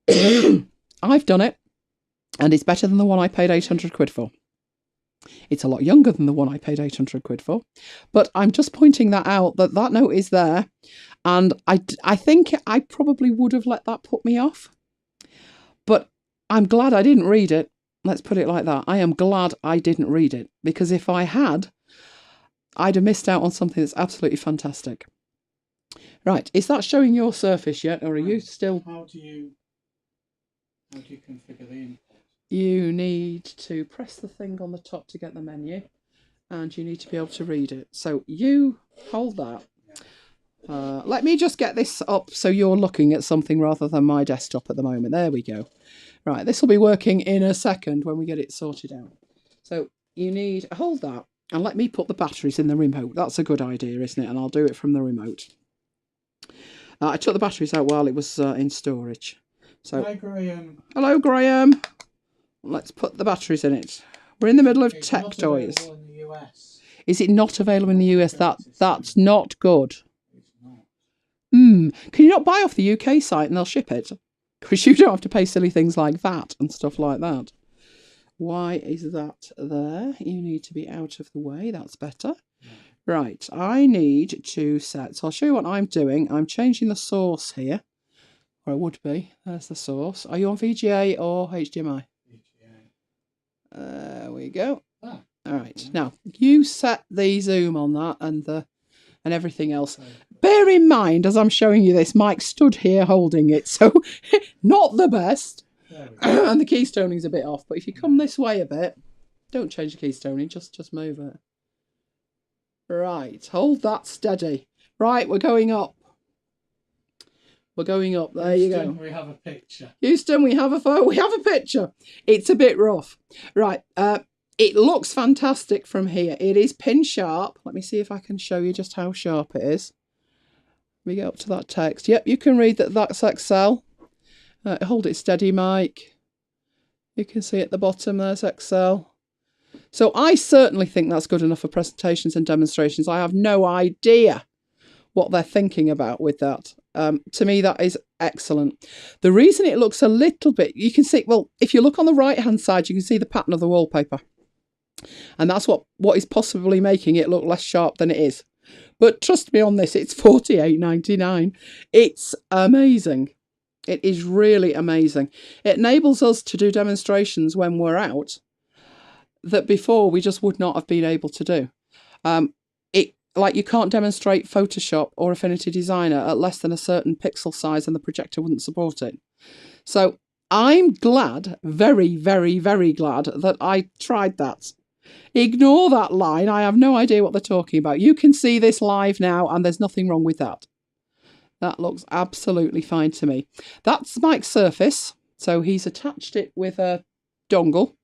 I've done it. And it's better than the one I paid 800 quid for. It's a lot younger than the one I paid 800 quid for. But I'm just pointing that out, that note is there. And I think I probably would have let that put me off. But I'm glad I didn't read it. Let's put it like that. I am glad I didn't read it. Because if I had, I'd have missed out on something that's absolutely fantastic. Right. Is that showing your Surface yet? Or are you still... How do you configure the input? You need to press the thing on the top to get the menu, and you need to be able to read it. So you hold that. Let me just get this up so you're looking at something rather than my desktop at the moment. There we go. Right, this will be working in a second when we get it sorted out. So you need, hold that, and let me put the batteries in the remote. That's a good idea, isn't it? And I'll do it from the remote. I took the batteries out while it was in storage. So, hi, Graham. Hello, Graham. Let's put the batteries in it. We're in the middle of tech toys. In the US. Is it not available in the US? That's not good. It's not. Can you not buy off the UK site and they'll ship it? Because you don't have to pay silly things like that and stuff like that. Why is that there? You need to be out of the way. That's better. Right. I need to set. So I'll show you what I'm doing. I'm changing the source here. Or it would be. There's the source. Are you on VGA or HDMI? There we go. All right. Now, you set the zoom on that and everything else. Bear in mind, as I'm showing you this, Mike stood here holding it, so not the best. And the keystoning's a bit off, but if you come this way a bit, don't change the keystoning, just move it. Right, hold that steady. Right, we're going up. We're going up. There you go. We have a picture. Houston, we have a photo. We have a picture. It's a bit rough. Right. It looks fantastic from here. It is pin sharp. Let me see if I can show you just how sharp it is. Let me get up to that text. Yep, you can read that that's Excel. Hold it steady, Mike. You can see at the bottom there's Excel. So I certainly think that's good enough for presentations and demonstrations. I have no idea what they're thinking about with that. To me, that is excellent. The reason it looks a little bit, you can see, well, if you look on the right-hand side, you can see the pattern of the wallpaper. And that's what is possibly making it look less sharp than it is. But trust me on this, it's $48.99. It's amazing. It is really amazing. It enables us to do demonstrations when we're out that before we just would not have been able to do. Like you can't demonstrate Photoshop or Affinity Designer at less than a certain pixel size and the projector wouldn't support it. So I'm glad, very, very, very glad that I tried that. Ignore that line. I have no idea what they're talking about. You can see this live now and there's nothing wrong with that. That looks absolutely fine to me. That's Mike's Surface. So he's attached it with a dongle.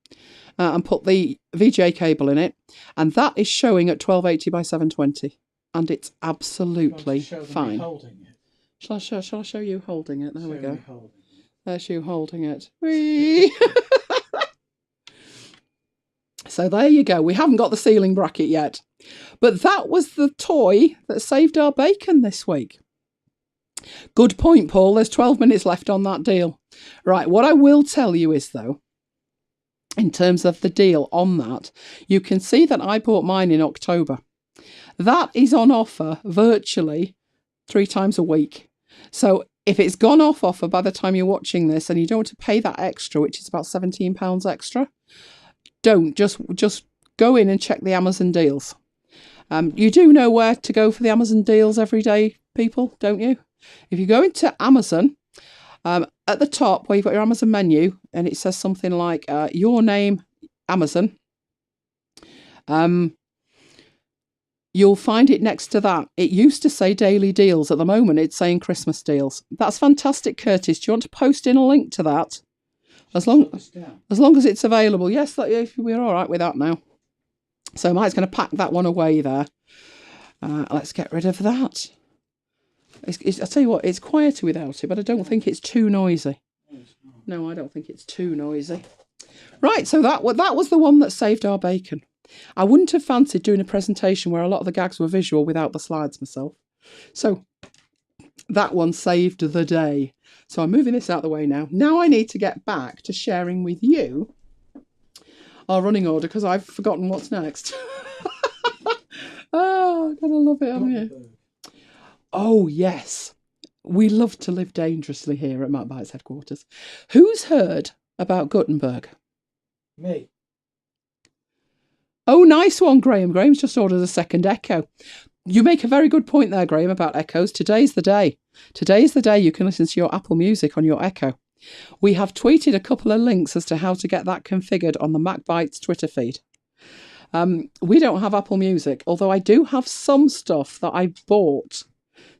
And put the VGA cable in it, and that is showing at 1280 by 720, and it's absolutely fine. Shall I show you holding it? There we go. There's you holding it. Whee! So there you go. We haven't got the ceiling bracket yet, but that was the toy that saved our bacon this week. Good point, Paul. There's 12 minutes left on that deal. Right. What I will tell you is though, in terms of the deal on that, you can see that I bought mine in October. That is on offer virtually 3 times a week. So if it's gone off offer by the time you're watching this and you don't want to pay that extra, which is about £17 extra, don't. Just go in and check the Amazon deals. You do know where to go for the Amazon deals every day, people, don't you? If you go into Amazon, at the top where you've got your Amazon menu, and it says something like your name, Amazon, you'll find it next to that. It used to say daily deals. At the moment, it's saying Christmas deals. That's fantastic, Curtis. Do you want to post in a link to that? As long as it's available. Yes, we're all right with that now. So Mike's going to pack that one away there. Let's get rid of that. I tell you what, it's quieter without it, but I don't think it's too noisy. No, I don't think it's too noisy. Right, so that was the one that saved our bacon. I wouldn't have fancied doing a presentation where a lot of the gags were visual without the slides myself. So that one saved the day. So I'm moving this out of the way now. Now I need to get back to sharing with you our running order, because I've forgotten what's next. Oh, gotta love it, haven't you? Oh, yes. We love to live dangerously here at MacBites headquarters. Who's heard about Gutenberg? Me. Oh, nice one, Graham. Graham's just ordered a second Echo. You make a very good point there, Graham, about Echoes. Today's the day. Today's the day you can listen to your Apple Music on your Echo. We have tweeted a couple of links as to how to get that configured on the MacBites Twitter feed. We don't have Apple Music, although I do have some stuff that I bought.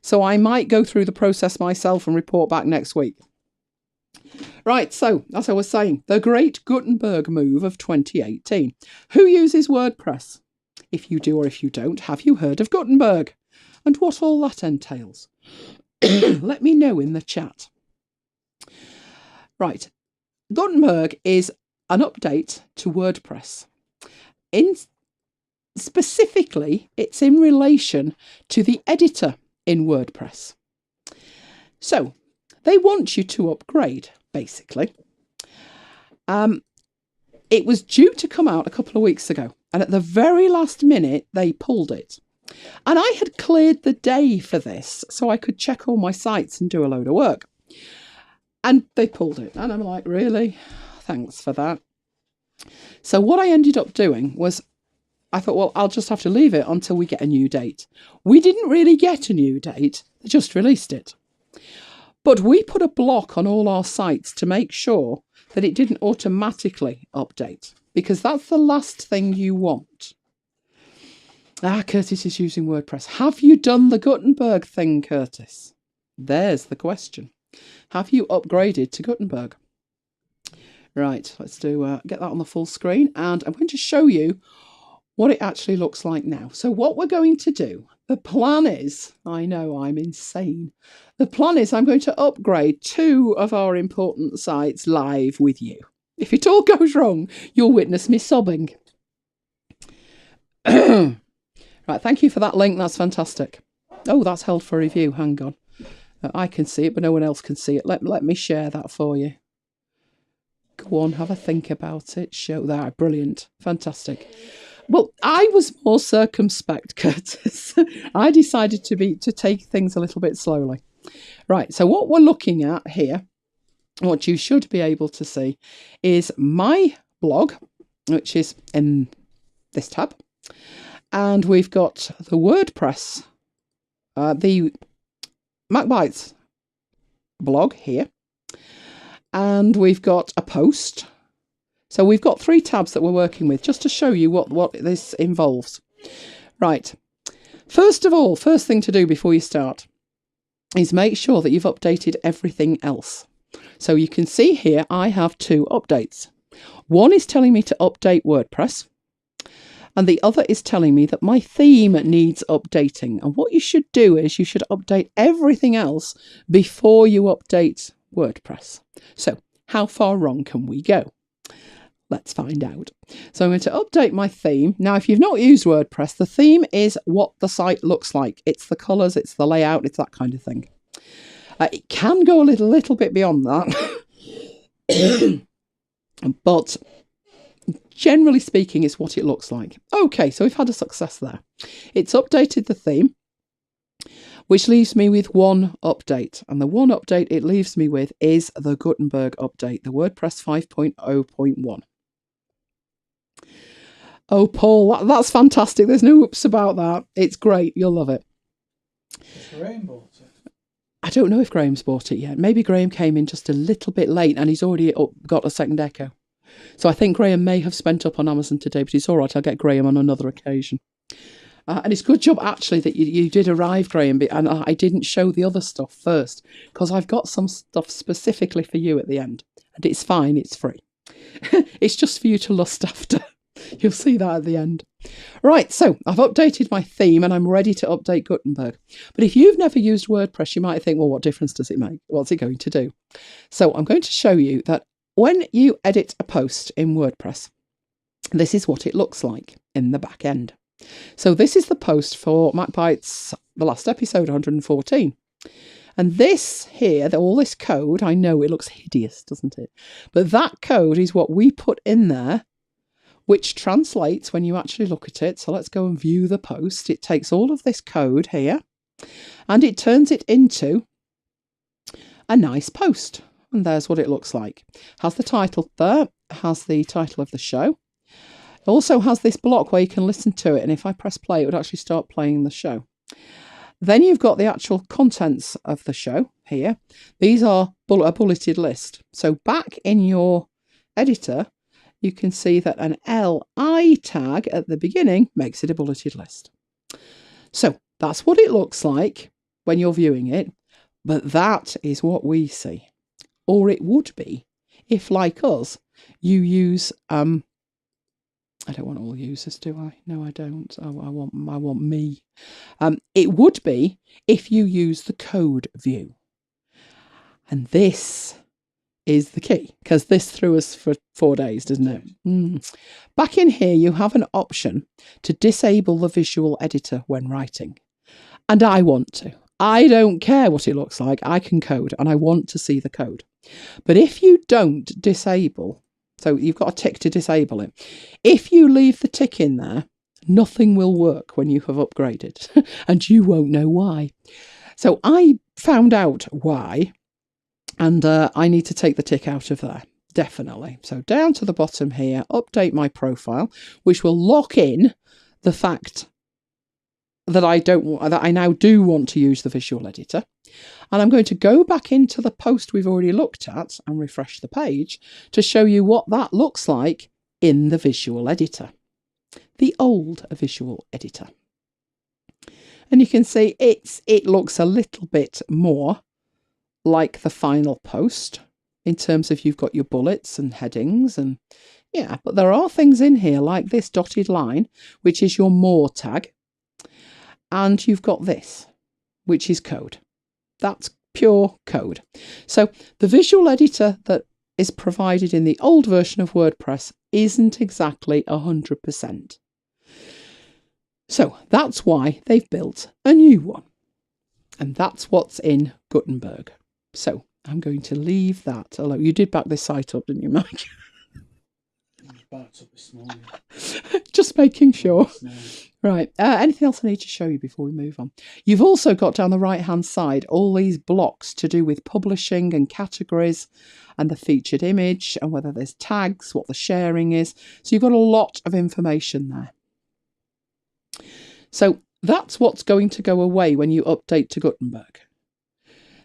So I might go through the process myself and report back next week. Right, so as I was saying, the great Gutenberg move of 2018. Who uses WordPress? If you do or if you don't, have you heard of Gutenberg? And what all that entails? Let me know in the chat. Right, Gutenberg is an update to WordPress. Specifically, it's in relation to the editor in WordPress. So, they want you to upgrade, basically. It was due to come out a couple of weeks ago, and at the very last minute, they pulled it. And I had cleared the day for this, so I could check all my sites and do a load of work. And they pulled it, and I'm like, really? Thanks for that. So what I ended up doing was, I thought, well, I'll just have to leave it until we get a new date. We didn't really get a new date, they just released it. But we put a block on all our sites to make sure that it didn't automatically update, because that's the last thing you want. Curtis is using WordPress. Have you done the Gutenberg thing, Curtis? There's the question. Have you upgraded to Gutenberg? Right, let's do get that on the full screen, and I'm going to show you what it actually looks like now. So what we're going to do, the plan is, I know I'm insane. The plan is I'm going to upgrade 2 of our important sites live with you. If it all goes wrong, you'll witness me sobbing. Right, thank you for that link. That's fantastic. Oh, that's held for review. Hang on. I can see it, but no one else can see it. Let me share that for you. Go on, have a think about it. Show that. Brilliant. Fantastic. Well, I was more circumspect, Curtis. I decided to take things a little bit slowly. Right, so what we're looking at here, what you should be able to see, is my blog, which is in this tab. And we've got the WordPress, the MacBites blog here. And we've got a post. So we've got 3 tabs that we're working with, just to show you what this involves. Right. First of all, first thing to do before you start is make sure that you've updated everything else. So you can see here, I have 2 updates. One is telling me to update WordPress, and the other is telling me that my theme needs updating. And what you should do is you should update everything else before you update WordPress. So how far wrong can we go? Let's find out. So I'm going to update my theme. Now, if you've not used WordPress, the theme is what the site looks like. It's the colours, it's the layout, it's that kind of thing. It can go a little bit beyond that. But generally speaking, it's what it looks like. Okay, so we've had a success there. It's updated the theme, which leaves me with one update. And the one update it leaves me with is the Gutenberg update, the WordPress 5.0.1. Oh, Paul, that's fantastic. There's no oops about that. It's great. You'll love it. Has Graham bought it? I don't know if Graham's bought it yet. Maybe Graham came in just a little bit late and he's already got a second Echo. So I think Graham may have spent up on Amazon today, but it's all right. I'll get Graham on another occasion. And it's a good job, actually, that you did arrive, Graham, and I didn't show the other stuff first, because I've got some stuff specifically for you at the end. And it's fine, it's free. It's just for you to lust after. You'll see that at the end. Right, so I've updated my theme and I'm ready to update Gutenberg. But if you've never used WordPress, you might think, well, what difference does it make? What's it going to do? So I'm going to show you that when you edit a post in WordPress, this is what it looks like in the back end. So this is the post for MacBites, the last episode, 114. And this here, all this code, I know it looks hideous, doesn't it? But that code is what we put in there, which translates when you actually look at it. So let's go and view the post. It takes all of this code here and it turns it into a nice post. And there's what it looks like. Has the title there, has the title of the show. It also has this block where you can listen to it. And if I press play, it would actually start playing the show. Then you've got the actual contents of the show here. These are a bulleted list. So back in your editor, you can see that an LI tag at the beginning makes it a bulleted list. So that's what it looks like when you're viewing it. But that is what we see. Or it would be if, like us, you use... I don't want all users, do I? No, I don't. I want me. It would be if you use the code view. And this is the key, because this threw us for 4 days, doesn't it? Back in here, you have an option to disable the visual editor when writing. And I want to. I don't care what it looks like. I can code and I want to see the code. But if you don't disable, so you've got a tick to disable it. If you leave the tick in there, nothing will work when you have upgraded and you won't know why. So I found out why, and I need to take the tick out of there, definitely. So down to the bottom here, update my profile, which will lock in the fact that I now do want to use the visual editor. And I'm going to go back into the post we've already looked at and refresh the page to show you what that looks like in the visual editor, the old visual editor. And you can see it looks a little bit more like the final post in terms of you've got your bullets and headings and yeah, but there are things in here like this dotted line, which is your more tag. And you've got this, which is code. That's pure code. So the visual editor that is provided in the old version of WordPress isn't exactly 100%. So that's why they've built a new one. And that's what's in Gutenberg. So I'm going to leave that alone. You did back this site up, didn't you, Mike? Backed up this morning. Just making sure. Right, anything else I need to show you before we move on? You've also got down the right-hand side all these blocks to do with publishing and categories and the featured image and whether there's tags, what the sharing is. So you've got a lot of information there. So that's what's going to go away when you update to Gutenberg.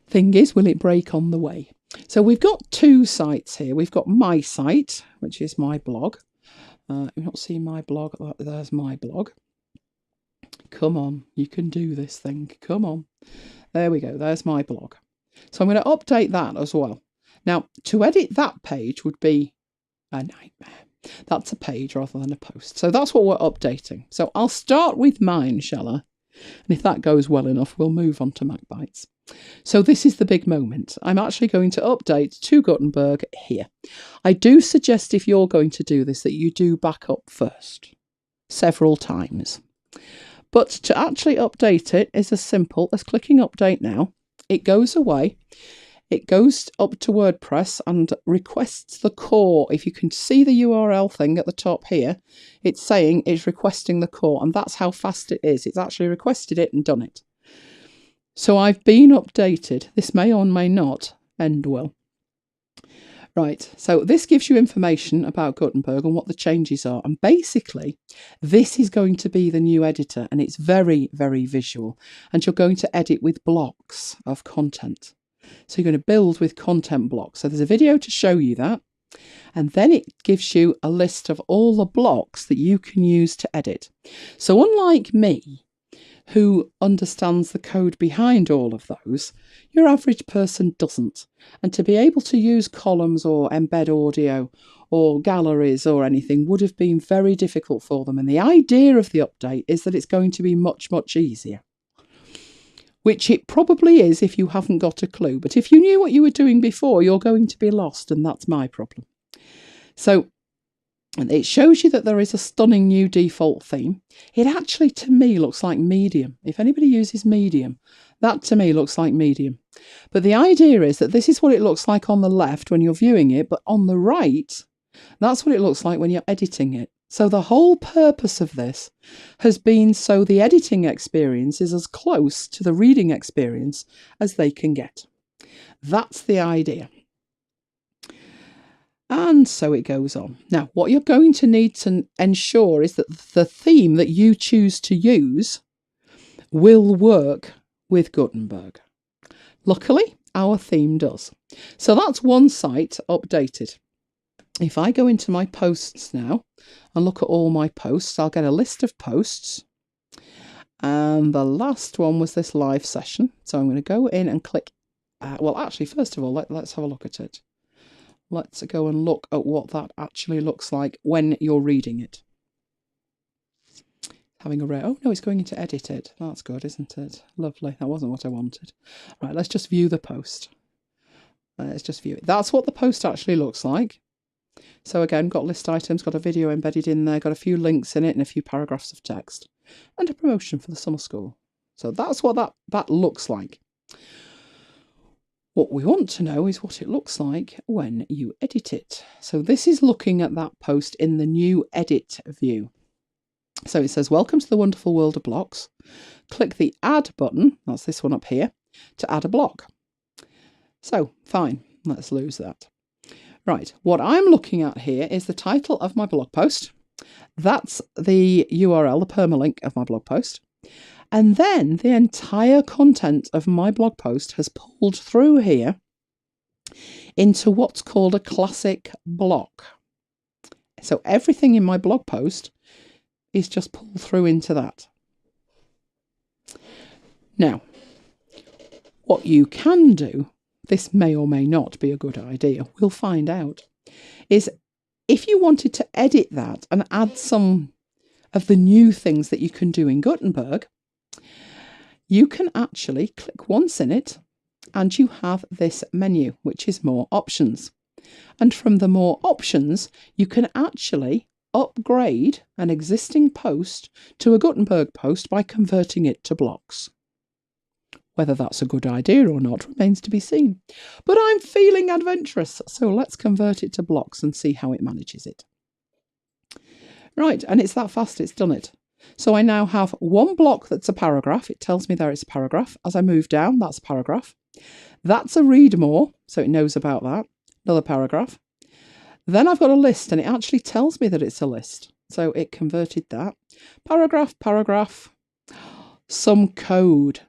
Thing is, will it break on the way? So we've got two sites here. We've got my site, which is my blog. You're not seeing my blog. There's my blog. Come on, you can do this thing. Come on. There we go. There's my blog. So I'm going to update that as well. Now, to edit that page would be a nightmare. That's a page rather than a post. So that's what we're updating. So I'll start with mine, shall I? And if that goes well enough, we'll move on to MacBites. So this is the big moment. I'm actually going to update to Gutenberg here. I do suggest if you're going to do this that you do back up first, several times. But to actually update it is as simple as clicking update now. It goes away. It goes up to WordPress and requests the core. If you can see the URL thing at the top here, it's saying it's requesting the core, and that's how fast it is. It's actually requested it and done it. So I've been updated. This may or may not end well. Right, so this gives you information about Gutenberg and what the changes are. And basically, this is going to be the new editor, and it's very, very visual. And you're going to edit with blocks of content. So you're going to build with content blocks. So there's a video to show you that. And then it gives you a list of all the blocks that you can use to edit. So unlike me, who understands the code behind all of those, your average person doesn't. And to be able to use columns or embed audio or galleries or anything would have been very difficult for them. And the idea of the update is that it's going to be much, much easier. Which it probably is if you haven't got a clue. But if you knew what you were doing before, you're going to be lost, and that's my problem. So it shows you that there is a stunning new default theme. It actually, to me, looks like Medium. If anybody uses Medium, that to me looks like Medium. But the idea is that this is what it looks like on the left when you're viewing it, but on the right, that's what it looks like when you're editing it. So the whole purpose of this has been so the editing experience is as close to the reading experience as they can get. That's the idea. And so it goes on. Now, what you're going to need to ensure is that the theme that you choose to use will work with Gutenberg. Luckily, our theme does. So that's one site updated. If I go into my posts now and look at all my posts, I'll get a list of posts. And the last one was this live session. So I'm going to go in and click. Well, actually, first of all, let's have a look at it. Let's go and look at what that actually looks like when you're reading it. Having a oh no, it's going into edit it. That's good, isn't it? Lovely. That wasn't what I wanted. Right, let's just view the post. Let's just view it. That's what the post actually looks like. So again, got list items, got a video embedded in there, got a few links in it and a few paragraphs of text and a promotion for the summer school. So that's what that looks like. What we want to know is what it looks like when you edit it. So this is looking at that post in the new edit view. So it says, welcome to the wonderful world of blocks. Click the add button, that's this one up here, to add a block. So fine, let's lose that. Right, what I'm looking at here is the title of my blog post. That's the URL, the permalink of my blog post. And then the entire content of my blog post has pulled through here into what's called a classic block. So everything in my blog post is just pulled through into that. Now, what you can do, this may or may not be a good idea, we'll find out, is if you wanted to edit that and add some of the new things that you can do in Gutenberg, you can actually click once in it and you have this menu, which is more options. And from the more options, you can actually upgrade an existing post to a Gutenberg post by converting it to blocks. Whether that's a good idea or not remains to be seen. But I'm feeling adventurous, so let's convert it to blocks and see how it manages it. Right, and it's that fast, it's done it. So I now have one block that's a paragraph. It tells me there it's a paragraph. As I move down, that's a paragraph. That's a read more, so it knows about that. Another paragraph. Then I've got a list, and it actually tells me that it's a list. So it converted that. Paragraph, paragraph, some code.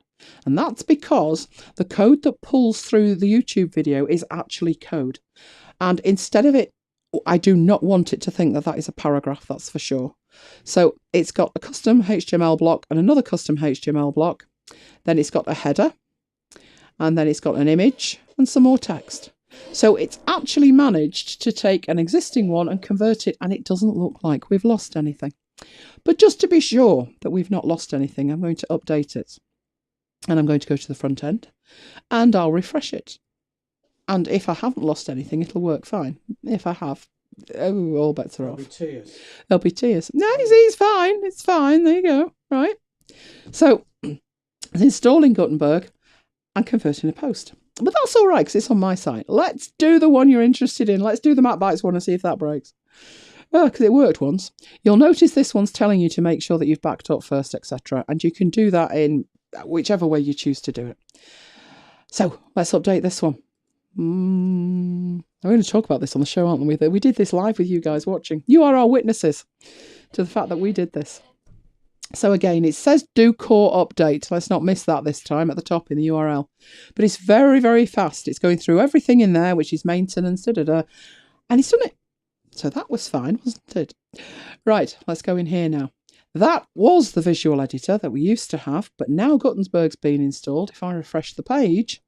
And that's because the code that pulls through the YouTube video is actually code. And instead of it, I do not want it to think that that is a paragraph, that's for sure. So it's got a custom HTML block and another custom HTML block. Then it's got a header. And then it's got an image and some more text. So it's actually managed to take an existing one and convert it, and it doesn't look like we've lost anything. But just to be sure that we've not lost anything, I'm going to update it. And I'm going to go to the front end and I'll refresh it. And if I haven't lost anything, it'll work fine. If I have, all bets are off. There'll be tears. No, it's fine. It's fine. There you go. Right. So it's installing Gutenberg and converting a post. But that's all right because it's on my site. Let's do the one you're interested in. Let's do the MacBites one and see if that breaks. Because it worked once. You'll notice this one's telling you to make sure that you've backed up first, etc. And you can do that in whichever way you choose to do it. So let's update this one. I'm going to talk about this on the show, aren't we? We did this live with you guys watching. You are our witnesses to the fact that we did this. So again, it says do core update. Let's not miss that this time at the top in the URL. But it's very, very fast. It's going through everything in there, which is maintenance, and it's done it. So that was fine, wasn't it? Right, let's go in here now. That was the visual editor that we used to have, but now Gutenberg's been installed. If I refresh the page,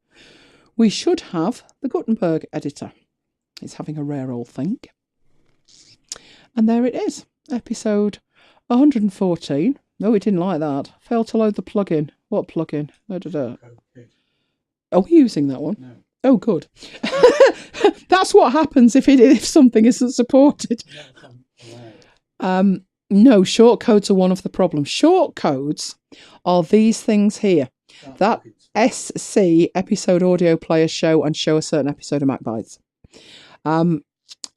we should have the Gutenberg editor. It's having a rare old thing. And there it is, episode 114. No, it didn't like that. Failed to load the plugin. What plugin? Are we using that one? No. Oh, good. That's what happens if something isn't supported. No, shortcodes are one of the problems. Shortcodes are these things here. That SC, episode audio player show and show a certain episode of MacBites.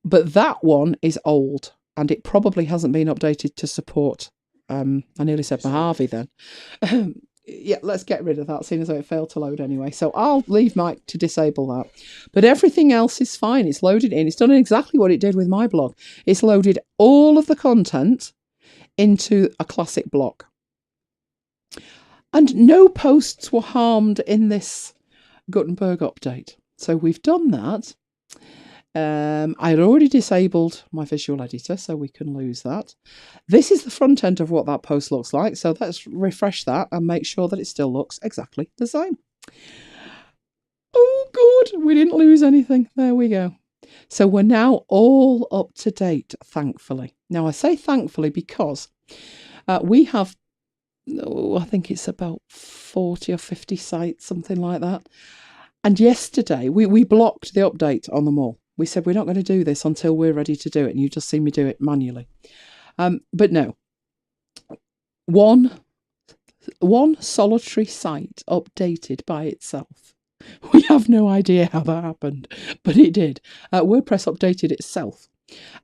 But that one is old and it probably hasn't been updated to support. I nearly said Mojave then. Yeah, let's get rid of that, seeing as though it failed to load anyway. So I'll leave Mike to disable that. But everything else is fine. It's loaded in. It's done exactly what it did with my blog. It's loaded all of the content into a classic block. And no posts were harmed in this Gutenberg update. So we've done that. I had already disabled my visual editor, so we can lose that. This is the front end of what that post looks like. So let's refresh that and make sure that it still looks exactly the same. Oh, good. We didn't lose anything. There we go. So we're now all up to date, thankfully. Now, I say thankfully because we have, I think it's about 40 or 50 sites, something like that. And yesterday, we blocked the update on them all. We said, we're not going to do this until we're ready to do it. And you just see me do it manually. But no, one solitary site updated by itself. We have no idea how that happened, but it did. WordPress updated itself.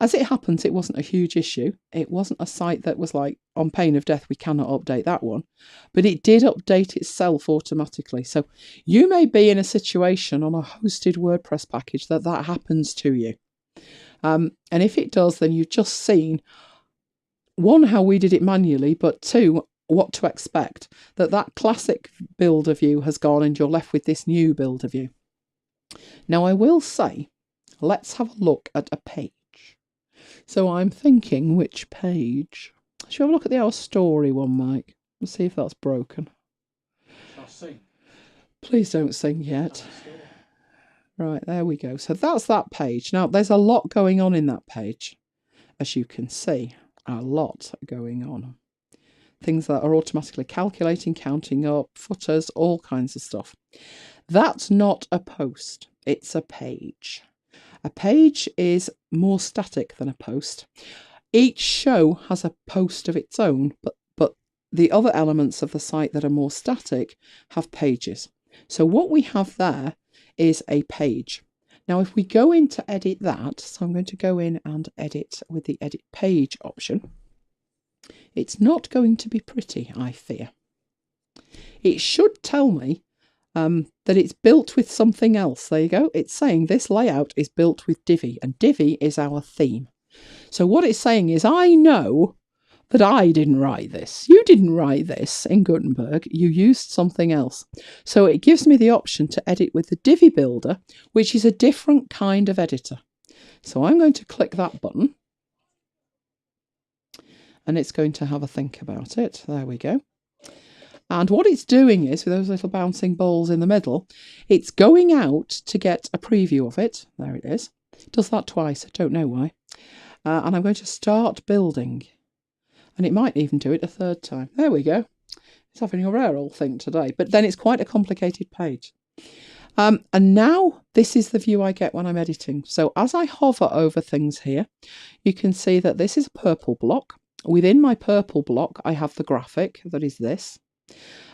As it happens, it wasn't a huge issue. It wasn't a site that was like, on pain of death, we cannot update that one. But it did update itself automatically. So you may be in a situation on a hosted WordPress package that happens to you. And if it does, then you've just seen, one, how we did it manually, but two, what to expect. That classic builder view has gone and you're left with this new builder view. Now, I will say, let's have a look at a page. So I'm thinking, which page? Shall we have a look at the Our Story one, Mike? Let's see if that's broken. Shall I sing? Please don't sing yet. Right, there we go. So that's that page. Now, there's a lot going on in that page. As you can see, a lot going on. Things that are automatically calculating, counting up, footers, all kinds of stuff. That's not a post. It's a page. A page is more static than a post. Each show has a post of its own, but the other elements of the site that are more static have pages. So what we have there is a page. Now, if we go in to edit that, so I'm going to go in and edit with the edit page option. It's not going to be pretty, I fear. It should tell me that it's built with something else. There you go. It's saying this layout is built with Divi, and Divi is our theme. So what it's saying is, I know that I didn't write this. You didn't write this in Gutenberg. You used something else. So it gives me the option to edit with the Divi Builder, which is a different kind of editor. So I'm going to click that button. And it's going to have a think about it. There we go. And what it's doing is, with those little bouncing balls in the middle, it's going out to get a preview of it. There it is. It does that twice. I don't know why. And I'm going to start building. And it might even do it a third time. There we go. It's having a rare old thing today. But then it's quite a complicated page. And now this is the view I get when I'm editing. So as I hover over things here, you can see that this is a purple block. Within my purple block, I have the graphic that is this.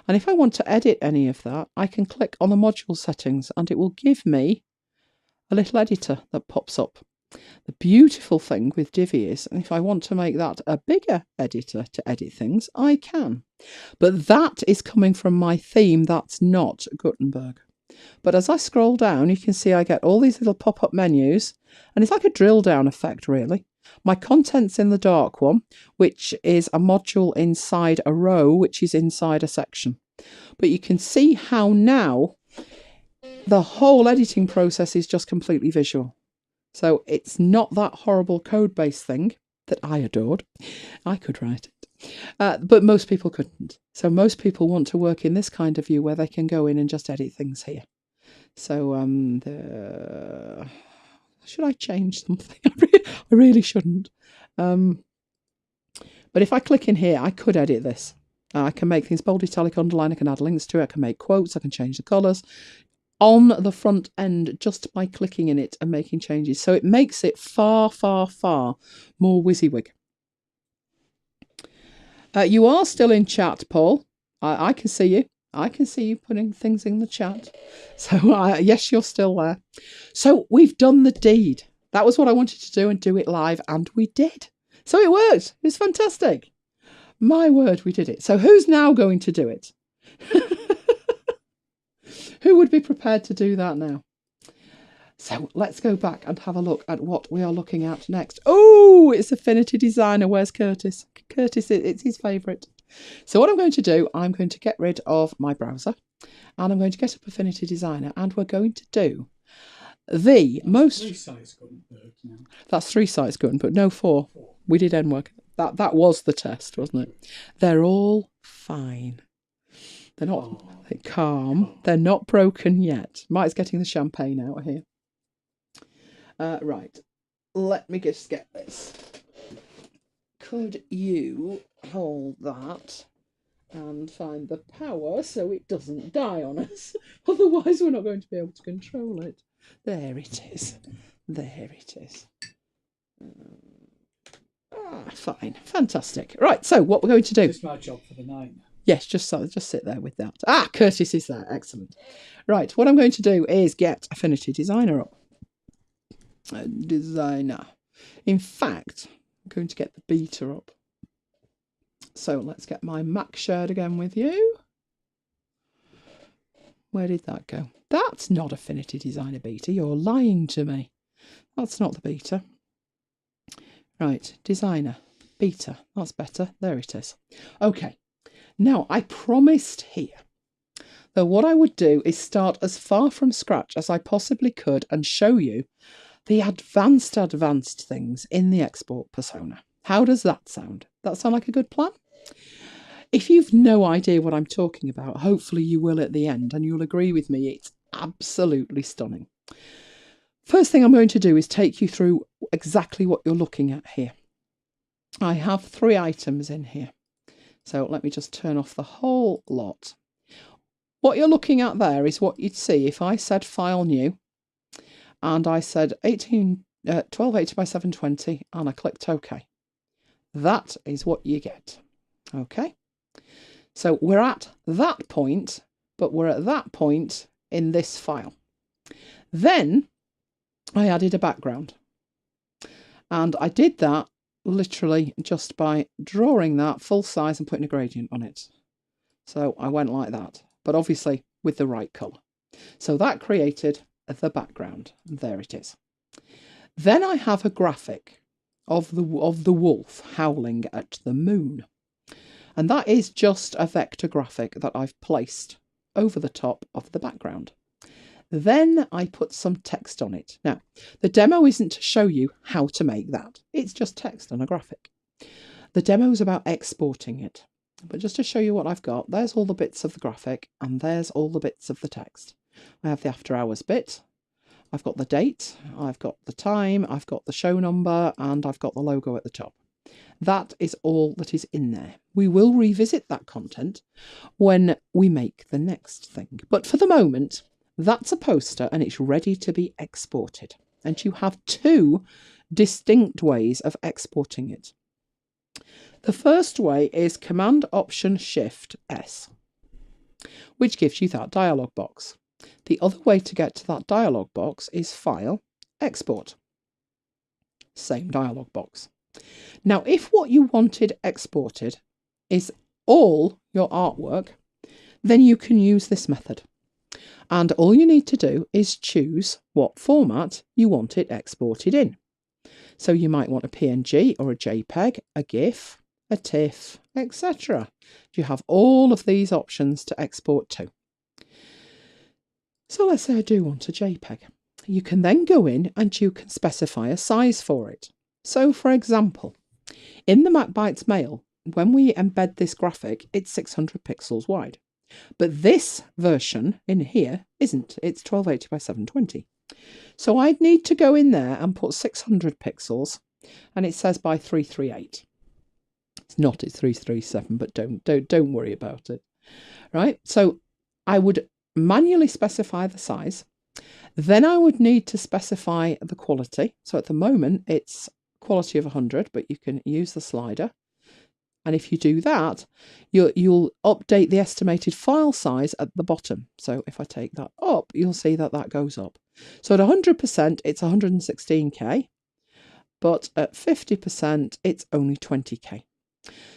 And if I want to edit any of that, I can click on the module settings and it will give me a little editor that pops up. The beautiful thing with Divi is, and if I want to make that a bigger editor to edit things, I can. But that is coming from my theme. That's not Gutenberg. But as I scroll down, you can see I get all these little pop-up menus, and it's like a drill down effect, really. My content's in the dark one, which is a module inside a row, which is inside a section. But you can see how now the whole editing process is just completely visual. So it's not that horrible code-based thing that I adored. I could write it, but most people couldn't. So most people want to work in this kind of view where they can go in and just edit things here. So should I change something? I really shouldn't. But if I click in here, I could edit this. I can make things bold, italic, underline. I can add links to it. I can make quotes. I can change the colours on the front end just by clicking in it and making changes. So it makes it far, far, far more WYSIWYG. You are still in chat, Paul. I can see you. I can see you putting things in the chat. So yes, you're still there. So we've done the deed. That was what I wanted to do, and do it live, and we did. So it worked. It was fantastic. My word, we did it. So who's now going to do it? Who would be prepared to do that now? So let's go back and have a look at what we are looking at next. Oh, it's Affinity Designer. Where's Curtis? Curtis, it's his favourite. So what I'm going to do, I'm going to get rid of my browser, and I'm going to get up Affinity Designer, and we're going to do the most... 3 sites Gutenberg now. That's 3 sites Gutenberg, no 4. We did end work. That was the test, wasn't it? They're all fine. They're not calm. They're not broken yet. Mike's getting the champagne out here. Right. Let me just get this. Could you hold that and find the power so it doesn't die on us? Otherwise, we're not going to be able to control it. There it is. There it is. Fine. Fantastic. Right, so what we're going to do... This is my job for the night. Yes, just sit there with that. Curtis is there. Excellent. Right, what I'm going to do is get Affinity Designer up. Designer. In fact, I'm going to get the beta up. So let's get my Mac shared again with you. Where did that go? That's not Affinity Designer beta. You're lying to me. That's not the beta. Right, Designer. Beta. That's better. There it is. Okay. Now, I promised here that what I would do is start as far from scratch as I possibly could and show you the advanced things in the export persona. How does that sound? That sound like a good plan? If you've no idea what I'm talking about, hopefully you will at the end, and you'll agree with me, it's absolutely stunning. First thing I'm going to do is take you through exactly what you're looking at here. I have 3 items in here. So let me just turn off the whole lot. What you're looking at there is what you'd see if I said File New, and I said 1280 by 720, and I clicked OK. That is what you get. Okay. So we're at that point, but we're at that point in this file. Then I added a background, and I did that literally just by drawing that full size and putting a gradient on it. So I went like that, but obviously with the right colour. So that created the background. There it is. Then I have a graphic of the wolf howling at the moon. And that is just a vector graphic that I've placed over the top of the background. Then I put some text on it. Now, the demo isn't to show you how to make that. It's just text on a graphic. The demo is about exporting it. But just to show you what I've got, there's all the bits of the graphic, and there's all the bits of the text. I have the after hours bit. I've got the date, I've got the time, I've got the show number, and I've got the logo at the top. That is all that is in there. We will revisit that content when we make the next thing. But for the moment, that's a poster and it's ready to be exported. And you have 2 distinct ways of exporting it. The first way is Command-Option-Shift-S, which gives you that dialog box. The other way to get to that dialog box is File, Export. Same dialog box. Now, if what you wanted exported is all your artwork, then you can use this method. And all you need to do is choose what format you want it exported in. So you might want a PNG or a JPEG, a GIF, a TIFF, etc. You have all of these options to export to. So let's say I do want a JPEG. You can then go in and you can specify a size for it. So for example, in the MacBites Mail, when we embed this graphic, it's 600 pixels wide. But this version in here isn't. It's 1280 by 720. So I'd need to go in there and put 600 pixels, and it says by 338. It's not, it's 337, but don't worry about it. Right? So I would manually specify the size. Then I would need to specify the quality. So at the moment it's quality of 100, but you can use the slider. And if you do that, you'll update the estimated file size at the bottom. So if I take that up, you'll see that that goes up. So at 100%, it's 116K, but at 50%, it's only 20K.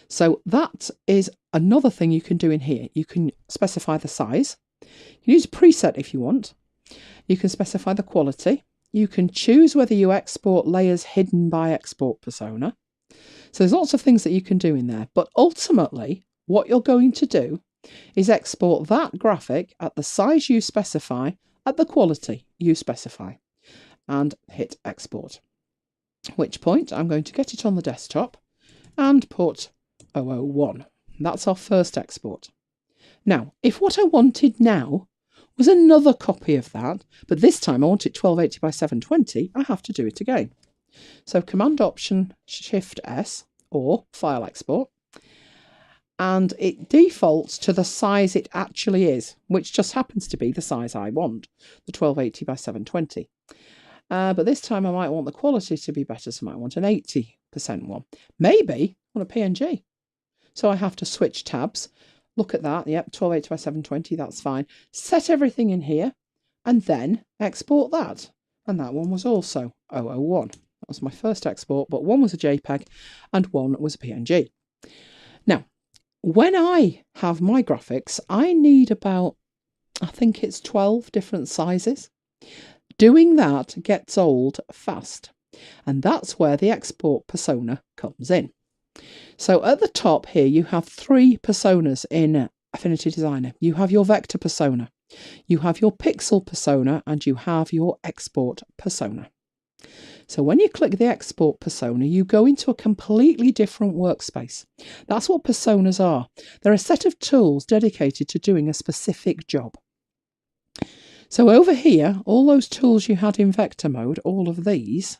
So that is another thing you can do in here. You can specify the size. You can use a preset if you want. You can specify the quality. You can choose whether you export layers hidden by export persona. So there's lots of things that you can do in there. But ultimately, what you're going to do is export that graphic at the size you specify, at the quality you specify, and hit export. At which point I'm going to get it on the desktop and put 001. That's our first export. Now, if what I wanted now was another copy of that, but this time I want it 1280 by 720, I have to do it again. So Command Option Shift S or File Export, and it defaults to the size it actually is, which just happens to be the size I want, the 1280 by 720. But this time I might want the quality to be better, so I might want an 80% one. Maybe I want a PNG. So I have to switch tabs. Look at that. Yep, 1280 by 720, that's fine. Set everything in here and then export that. And that one was also 001. That was my first export, but one was a JPEG and one was a PNG. Now, when I have my graphics, I need about, I think it's 12 different sizes. Doing that gets old fast. And that's where the export persona comes in. So at the top here, you have three personas in Affinity Designer. You have your vector persona, you have your pixel persona, and you have your export persona. So when you click the export persona, you go into a completely different workspace. That's what personas are. They're a set of tools dedicated to doing a specific job. So over here, all those tools you had in vector mode, all of these,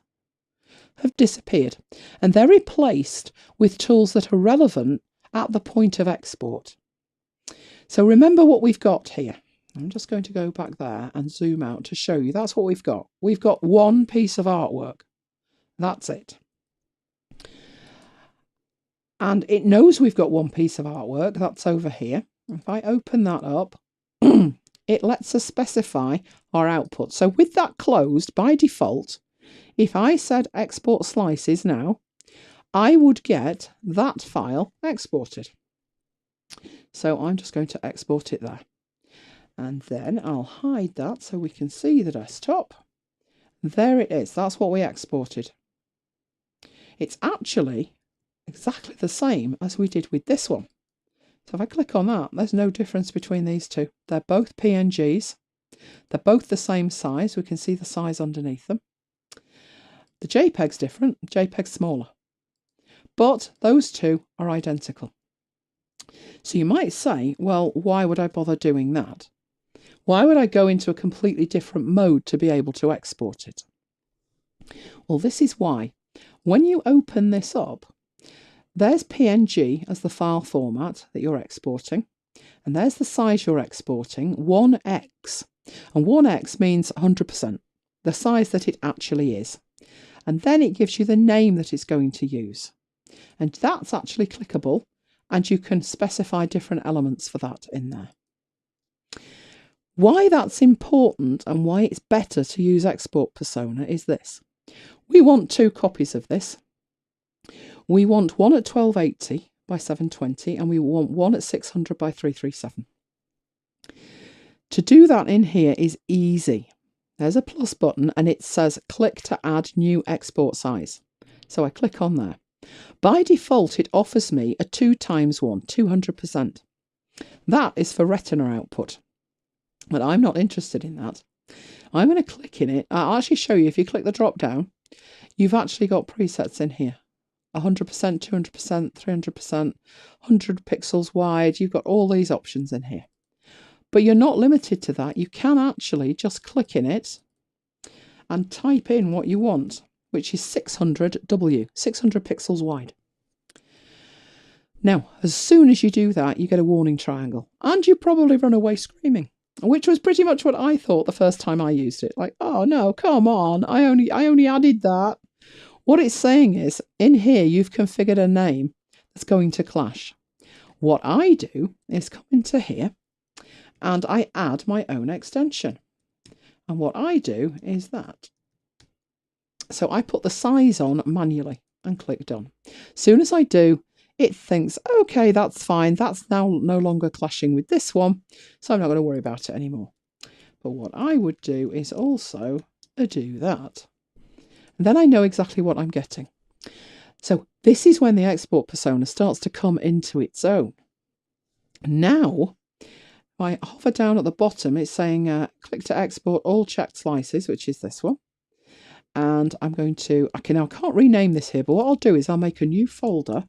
have disappeared, and they're replaced with tools that are relevant at the point of export. So remember what we've got here. I'm just going to go back there and zoom out to show you that's what we've got. We've got one piece of artwork. That's it. And it knows we've got one piece of artwork. That's over here. If I open that up, it lets us specify our output. So with that closed, by default, if I said export slices now, I would get that file exported. So I'm just going to export it there. And then I'll hide that so we can see the desktop. There it is. That's what we exported. It's actually exactly the same as we did with this one. So if I click on that, there's no difference between these two. They're both PNGs. They're both the same size. We can see the size underneath them. The JPEG's different. JPEG's smaller. But those two are identical. So you might say, well, why would I bother doing that? Why would I go into a completely different mode to be able to export it? Well, this is why. When you open this up, there's PNG as the file format that you're exporting, and there's the size you're exporting, 1x. And 1x means 100%, the size that it actually is. And then it gives you the name that it's going to use. And that's actually clickable, and you can specify different elements for that in there. Why that's important and why it's better to use export persona is this. We want two copies of this. We want one at 1280 by 720 and we want one at 600 by 337. To do that in here is easy. There's a plus button and it says click to add new export size. So I click on there. By default, it offers me a 2x1, 200%. That is for Retina output. But I'm not interested in that. I'm going to click in it. I'll actually show you, if you click the drop down, you've actually got presets in here. 100%, 200%, 300%, 100 pixels wide. You've got all these options in here. But you're not limited to that. You can actually just click in it and type in what you want, which is 600W, 600 pixels wide. Now, as soon as you do that, you get a warning triangle. And you probably run away screaming, which was pretty much what I thought the first time I used it. Like, oh no, come on, I only added that. What it's saying is, in here, you've configured a name that's going to clash. What I do is come into here and I add my own extension. And what I do is that. So I put the size on manually and click done. As soon as I do, it thinks, okay, that's fine. That's now no longer clashing with this one. So I'm not going to worry about it anymore. But what I would do is also do that. And then I know exactly what I'm getting. So this is when the export persona starts to come into its own. Now, if I hover down at the bottom, it's saying click to export all checked slices, which is this one. And I'm going to, I can't rename this here, but what I'll do is I'll make a new folder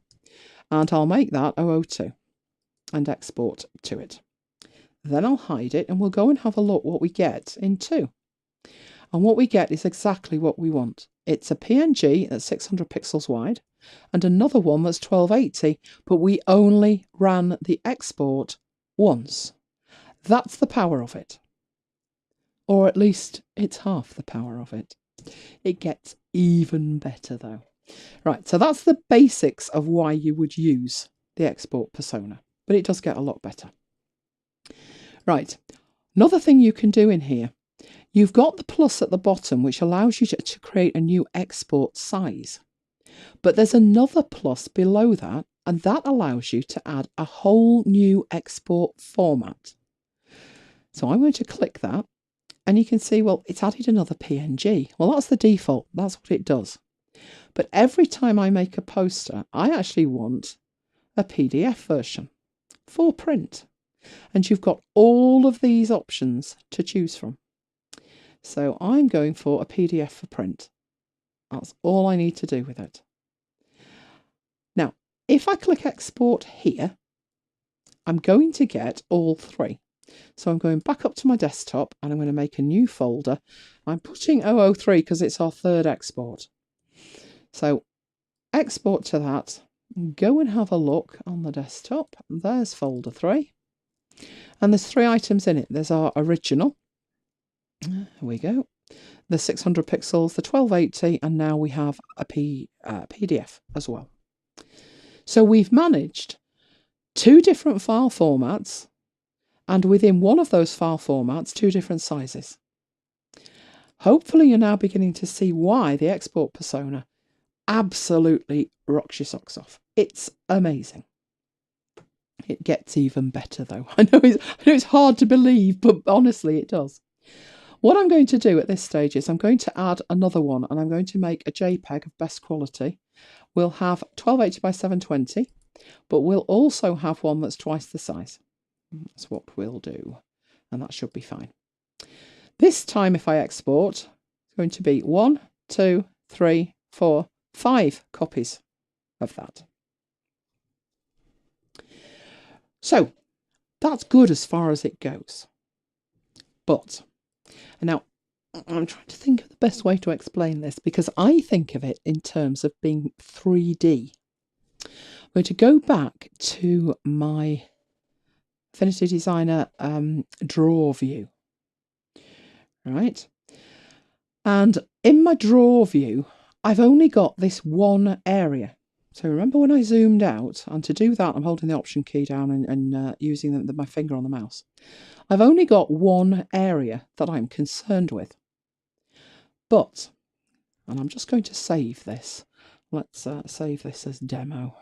and I'll make that 002 and export to it. Then I'll hide it and we'll go and have a look what we get in 2. And what we get is exactly what we want. It's a PNG that's 600 pixels wide and another one that's 1280, but we only ran the export once. That's the power of it. Or at least it's half the power of it. It gets even better though. Right, so that's the basics of why you would use the export persona, but it does get a lot better. Right, another thing you can do in here, you've got the plus at the bottom, which allows you to create a new export size. But there's another plus below that, and that allows you to add a whole new export format. So I'm going to click that, and you can see, well, it's added another PNG. Well, that's the default. That's what it does. But every time I make a poster, I actually want a PDF version for print. And you've got all of these options to choose from. So I'm going for a PDF for print. That's all I need to do with it. Now, if I click export here, I'm going to get all 3. So I'm going back up to my desktop and I'm going to make a new folder. I'm putting 003 because it's our 3rd export. So export to that, go and have a look on the desktop. There's folder 3. And there's 3 items in it. There's our original. Here we go. The 600 pixels, the 1280, and now we have a PDF as well. So we've managed 2 different file formats, and within one of those file formats, 2 different sizes. Hopefully you're now beginning to see why the export persona absolutely rocks your socks off. It's amazing. It gets even better though. I know it's hard to believe, but honestly it does. What I'm going to do at this stage is I'm going to add another one, and I'm going to make a JPEG of best quality. We'll have 1280 by 720, but we'll also have one that's twice the size. That's what we'll do, and that should be fine. This time if I export, it's going to be 1, 2, 3, 4, 5 copies of that. So that's good as far as it goes. But now I'm trying to think of the best way to explain this, because I think of it in terms of being 3D. I'm going to go back to my Affinity Designer draw view. Right. And in my draw view, I've only got this one area. So remember when I zoomed out, and to do that, I'm holding the Option key down and using my finger on the mouse. I've only got one area that I'm concerned with. But, and I'm just going to save this. Let's save this as demo.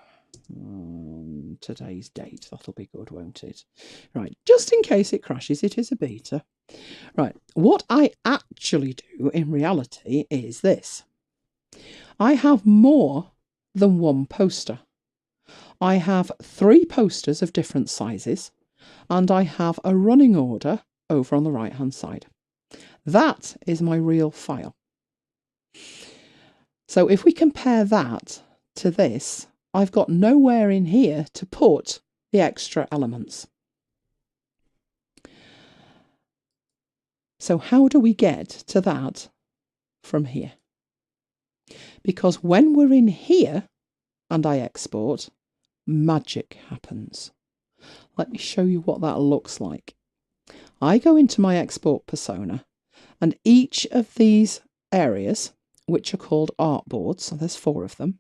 Today's date. That'll be good, won't it? Right, just in case it crashes, it is a beta. Right, what I actually do in reality is this. I have more than one poster. I have 3 posters of different sizes, and I have a running order over on the right hand side. That is my real file. So if we compare that to this, I've got nowhere in here to put the extra elements. So how do we get to that from here? Because when we're in here and I export, magic happens. Let me show you what that looks like. I go into my export persona, and each of these areas, which are called artboards, so there's 4 of them,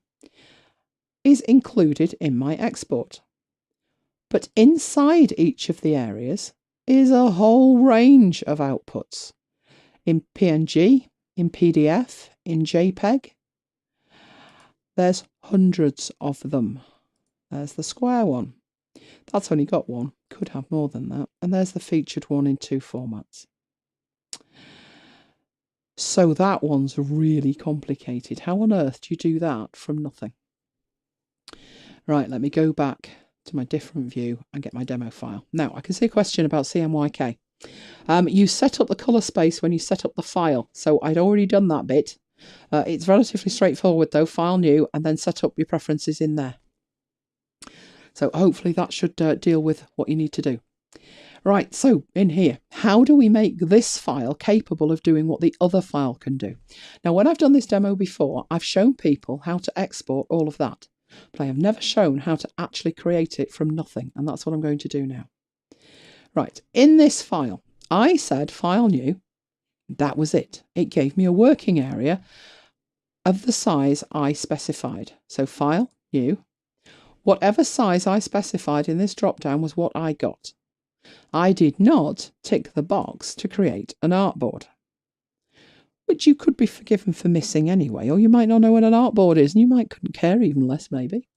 is included in my export. But inside each of the areas is a whole range of outputs. In PNG, in PDF, in JPEG. There's hundreds of them. There's the square one. That's only got 1. Could have more than that. And there's the featured one in 2 formats. So that one's really complicated. How on earth do you do that from nothing? Right, let me go back to my different view and get my demo file. Now, I can see a question about CMYK. You set up the colour space when you set up the file. So I'd already done that bit. It's relatively straightforward though. File new and then set up your preferences in there. So hopefully that should deal with what you need to do. Right, so in here, how do we make this file capable of doing what the other file can do? Now, when I've done this demo before, I've shown people how to export all of that, but I have never shown how to actually create it from nothing, and that's what I'm going to do now. Right, in this file, I said file new. That was it. It gave me a working area of the size I specified. So file new. Whatever size I specified in this drop-down was what I got. I did not tick the box to create an artboard, which you could be forgiven for missing anyway, or you might not know what an artboard is, and you might couldn't care even less maybe.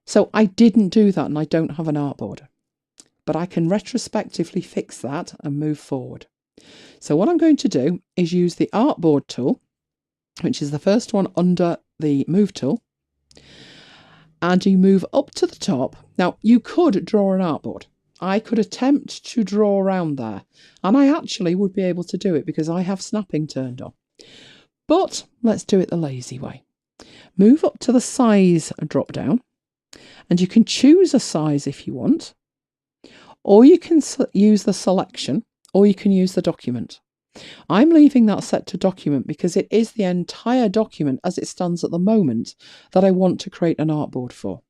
So I didn't do that, and I don't have an artboard. But I can retrospectively fix that and move forward. So what I'm going to do is use the artboard tool, which is the first one under the move tool, and you move up to the top. Now, you could draw an artboard. I could attempt to draw around there, and I actually would be able to do it because I have snapping turned on. But let's do it the lazy way. Move up to the size drop down, and you can choose a size if you want, or you can use the selection, or you can use the document. I'm leaving that set to document because it is the entire document as it stands at the moment that I want to create an artboard for.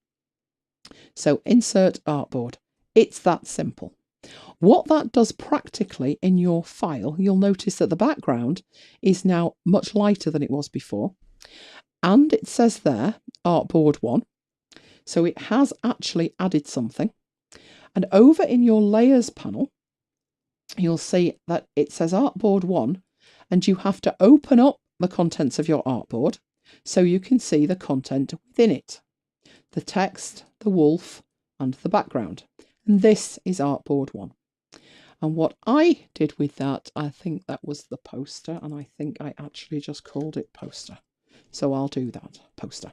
So insert artboard. It's that simple. What that does practically in your file, you'll notice that the background is now much lighter than it was before. And it says there, artboard 1. So it has actually added something. And over in your layers panel, you'll see that it says artboard 1, and you have to open up the contents of your artboard so you can see the content within it. The text, the wolf, and the background. And this is artboard 1. And what I did with that, I think that was the poster, and I think I actually just called it poster. So I'll do that, poster.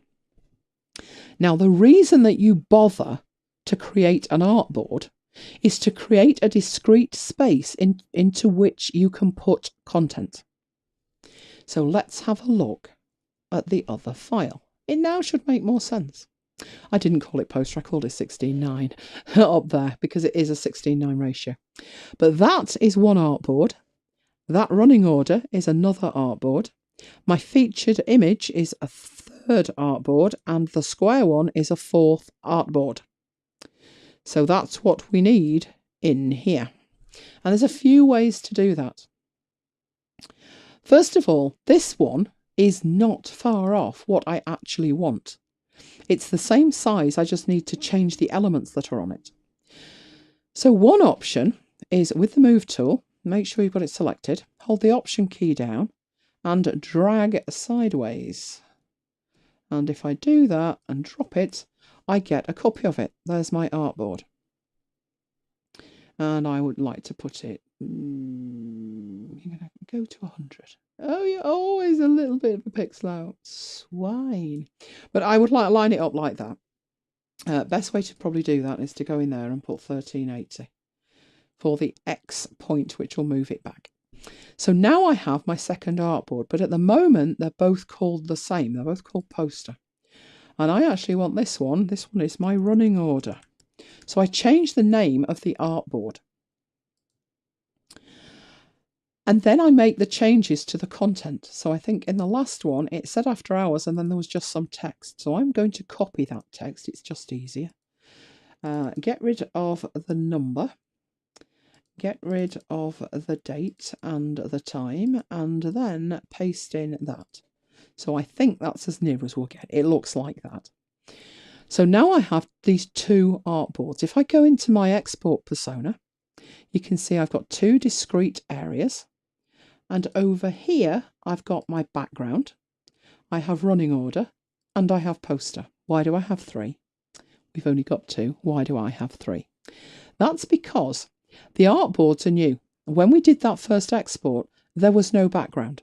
Now, the reason that you bother to create an artboard is to create a discrete space into which you can put content. So let's have a look at the other file. It now should make more sense. I didn't call it poster, I called it 16:9 up there because it is a 16:9 ratio. But that is one artboard. That running order is another artboard. My featured image is a third artboard, and the square one is a fourth artboard. So that's what we need in here. And there's a few ways to do that. First of all, this one is not far off what I actually want. It's the same size, I just need to change the elements that are on it. So one option is with the move tool, make sure you've got it selected, hold the option key down and drag sideways. And if I do that and drop it, I get a copy of it. There's my artboard. And I would like to put it, you're going to go to 100. Oh, you're always a little bit of a pixel out. Swine. But I would line it up like that. Best way to probably do that is to go in there and put 1380 for the X point, which will move it back. So now I have my second artboard, but at the moment they're both called the same. They're both called poster. And I actually want this one. This one is my running order. So I changed the name of the artboard. And then I make the changes to the content. So I think in the last one, it said after hours and then there was just some text. So I'm going to copy that text. It's just easier. Get rid of the number. Get rid of the date and the time. And then paste in that. So I think that's as near as we'll get. It looks like that. So now I have these two artboards. If I go into my export persona, you can see I've got two discrete areas. And over here, I've got my background. I have running order and I have poster. Why do I have three? We've only got two. Why do I have three? That's because the artboards are new. When we did that first export, there was no background.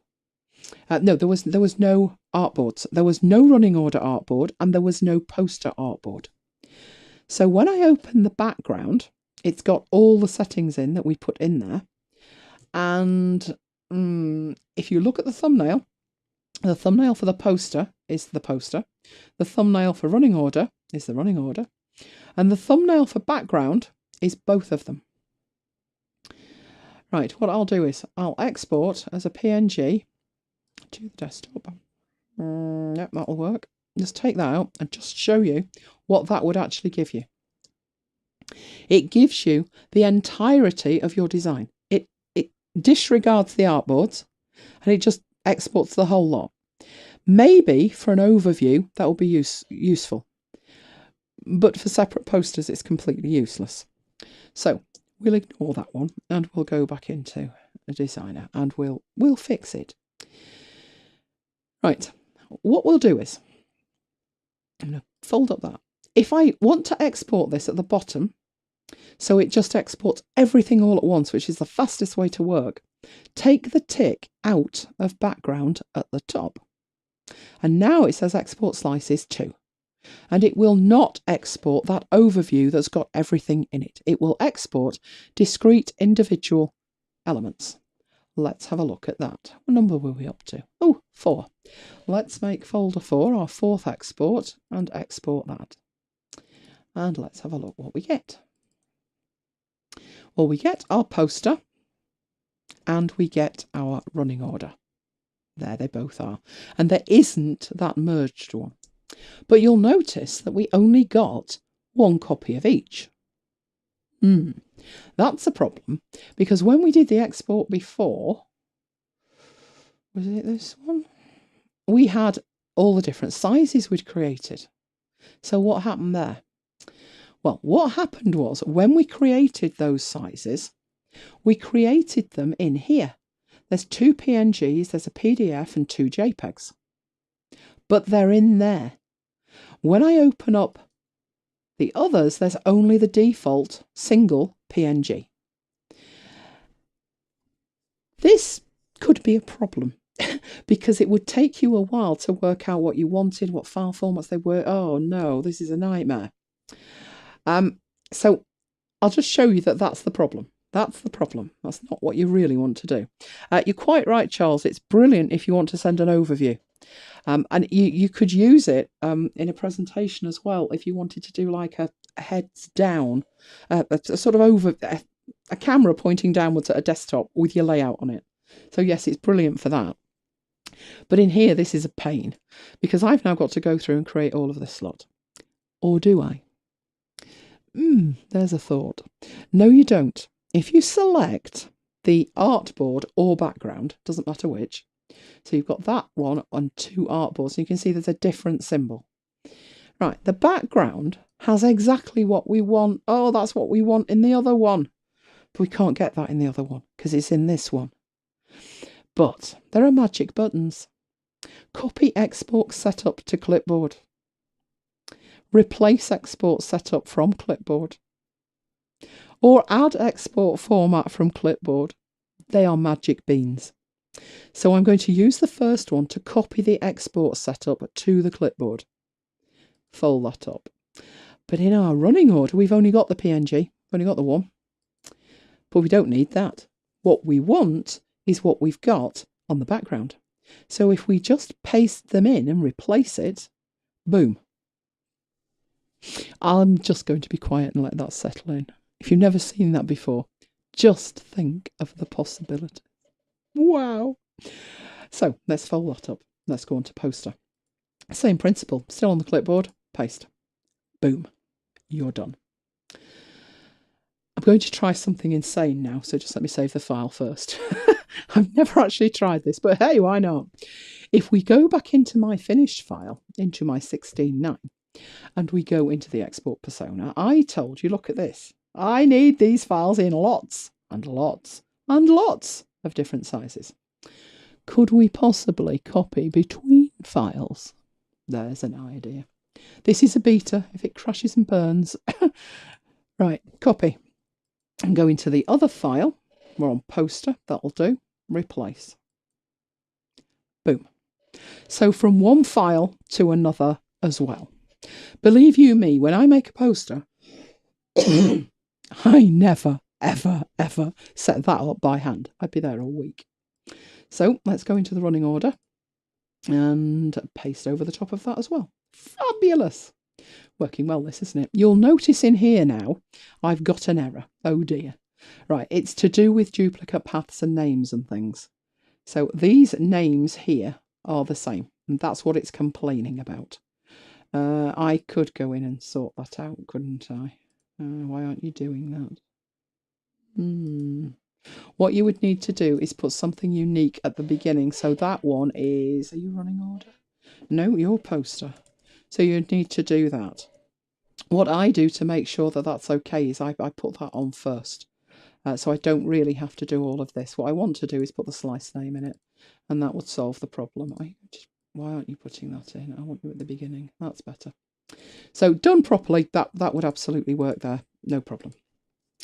No, there was no artboards. There was no running order artboard and there was no poster artboard. So when I open the background, it's got all the settings in that we put in there. And if you look at the thumbnail for the poster is the poster. The thumbnail for running order is the running order. And the thumbnail for background is both of them. Right, what I'll do is I'll export as a PNG to the desktop. Yep, that'll work. Just take that out and just show you what that would actually give you. It gives you the entirety of your design. It disregards the artboards and it just exports the whole lot. Maybe for an overview that will be useful, but for separate posters it's completely useless. So we'll ignore that one and we'll go back into a designer and we'll fix it. Right, what we'll do is I'm going to fold up that. If I want to export this at the bottom, so it just exports everything all at once, which is the fastest way to work, take the tick out of background at the top. And now it says export slices 2. And it will not export that overview that's got everything in it. It will export discrete individual elements. Let's have a look at that. What number were we up to? Oh, 4. Let's make folder 4 our fourth export and export that. And let's have a look what we get. Well, we get our poster and we get our running order. There they both are. And there isn't that merged one. But you'll notice that we only got one copy of each. That's a problem, because when we did the export before, was it this one? We had all the different sizes we'd created. So what happened there? Well, what happened was when we created those sizes, we created them in here. There's 2 PNGs, there's a PDF and 2 JPEGs. But they're in there. When I open up the others, there's only the default single PNG. This could be a problem because it would take you a while to work out what you wanted, what file formats they were. Oh no, this is a nightmare. So I'll just show you that that's the problem. That's the problem. That's not what you really want to do. You're quite right, Charles. It's brilliant if you want to send an overview. And you could use it in a presentation as well if you wanted to do like a heads down, a sort of a camera pointing downwards at a desktop with your layout on it. So yes, it's brilliant for that. But in here, this is a pain because I've now got to go through and create all of this lot. Or do I? There's a thought. No, you don't. If you select the artboard or background, doesn't matter which, so you've got that one on 2 artboards, and you can see there's a different symbol. Right, the background has exactly what we want. Oh, that's what we want in the other one. But we can't get that in the other one because it's in this one. But there are magic buttons. Copy export setup to clipboard. replace export setup from clipboard, or add export format from clipboard. They are magic beans. So I'm going to use the first one to copy the export setup to the clipboard. Fold that up. But in our running order, we've only got the PNG, we've only got the one. But we don't need that. What we want is what we've got on the background. So if we just paste them in and replace it, boom. I'm just going to be quiet and let that settle in. If you've never seen that before, just think of the possibility. Wow. So let's fold that up. Let's go on to poster. Same principle, still on the clipboard, paste. Boom. You're done. I'm going to try something insane now, so just let me save the file first. I've never actually tried this, but hey, why not? If we go back into my finished file, into my 16.9, and we go into the export persona, I told you, look at this. I need these files in lots and lots and lots of different sizes. Could we possibly copy between files? There's an idea. This is a beta. If it crashes and burns. Right, copy. And go into the other file. We're on poster. That'll do. Replace. Boom. So from one file to another as well. Believe you me, when I make a poster, I never, ever, ever set that up by hand. I'd be there all week. So let's go into the running order and paste over the top of that as well. Fabulous. Working well, this, isn't it? You'll notice in here now, I've got an error. Oh dear. Right, it's to do with duplicate paths and names and things. So these names here are the same, and that's what it's complaining about. I could go in and sort that out, couldn't I? Why aren't you doing that? What you would need to do is put something unique at the beginning. So that one is... Are you running order? No, you're poster. So you'd need to do that. What I do to make sure that that's okay is I put that on first. So I don't really have to do all of this. What I want to do is put the slice name in it. And that would solve the problem. Why aren't you putting that in? I want you at the beginning. That's better. So done properly, that would absolutely work there. No problem.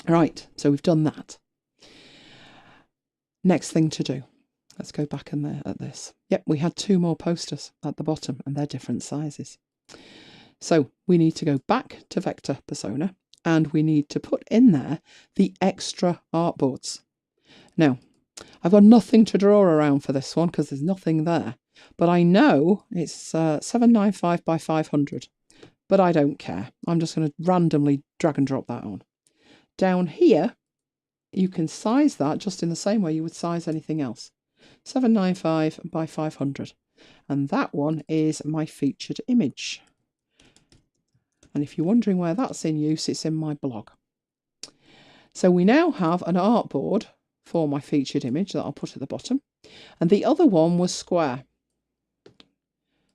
Right, so we've done that. Next thing to do. Let's go back in there at this. Yep, we had 2 more posters at the bottom and they're different sizes. So we need to go back to vector persona and we need to put in there the extra artboards. Now, I've got nothing to draw around for this one because there's nothing there. But I know it's 795 by 500. But I don't care. I'm just going to randomly drag and drop that on. Down here, you can size that just in the same way you would size anything else. 795 by 500. And that one is my featured image. And if you're wondering where that's in use, it's in my blog. So we now have an artboard for my featured image that I'll put at the bottom. And the other one was square.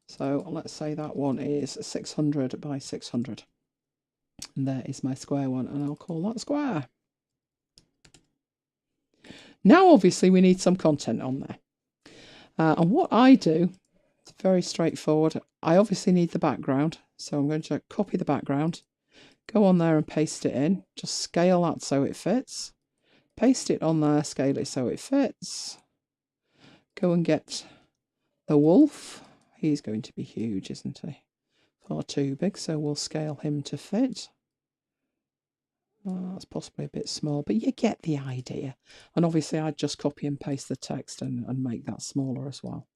So let's say that one is 600 by 600. And there is my square one, and I'll call that square. Now, obviously, we need some content on there. And what I do, it's very straightforward. I obviously need the background. So I'm going to copy the background, go on there and paste it in. Just scale that so it fits. Paste it on there, scale it so it fits. Go and get the wolf. He's going to be huge, isn't he? Far too big, so we'll scale him to fit. That's possibly a bit small, but you get the idea. And obviously I'd just copy and paste the text and make that smaller as well.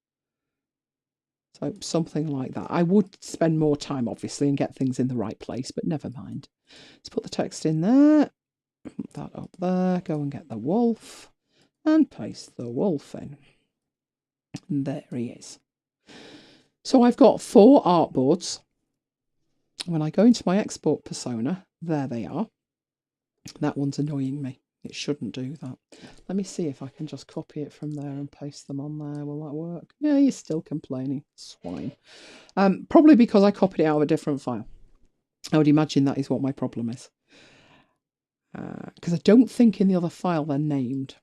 So something like that. I would spend more time, obviously, and get things in the right place, but never mind. Let's put the text in there. Put that up there. Go and get the wolf. And paste the wolf in. And there he is. So I've got 4 artboards. When I go into my export persona, there they are. That one's annoying me. It shouldn't do that. Let me see if I can just copy it from there and paste them on there. Will that work? Yeah, you're still complaining. Swine. Probably because I copied it out of a different file. I would imagine that is what my problem is. Because I don't think in the other file they're named.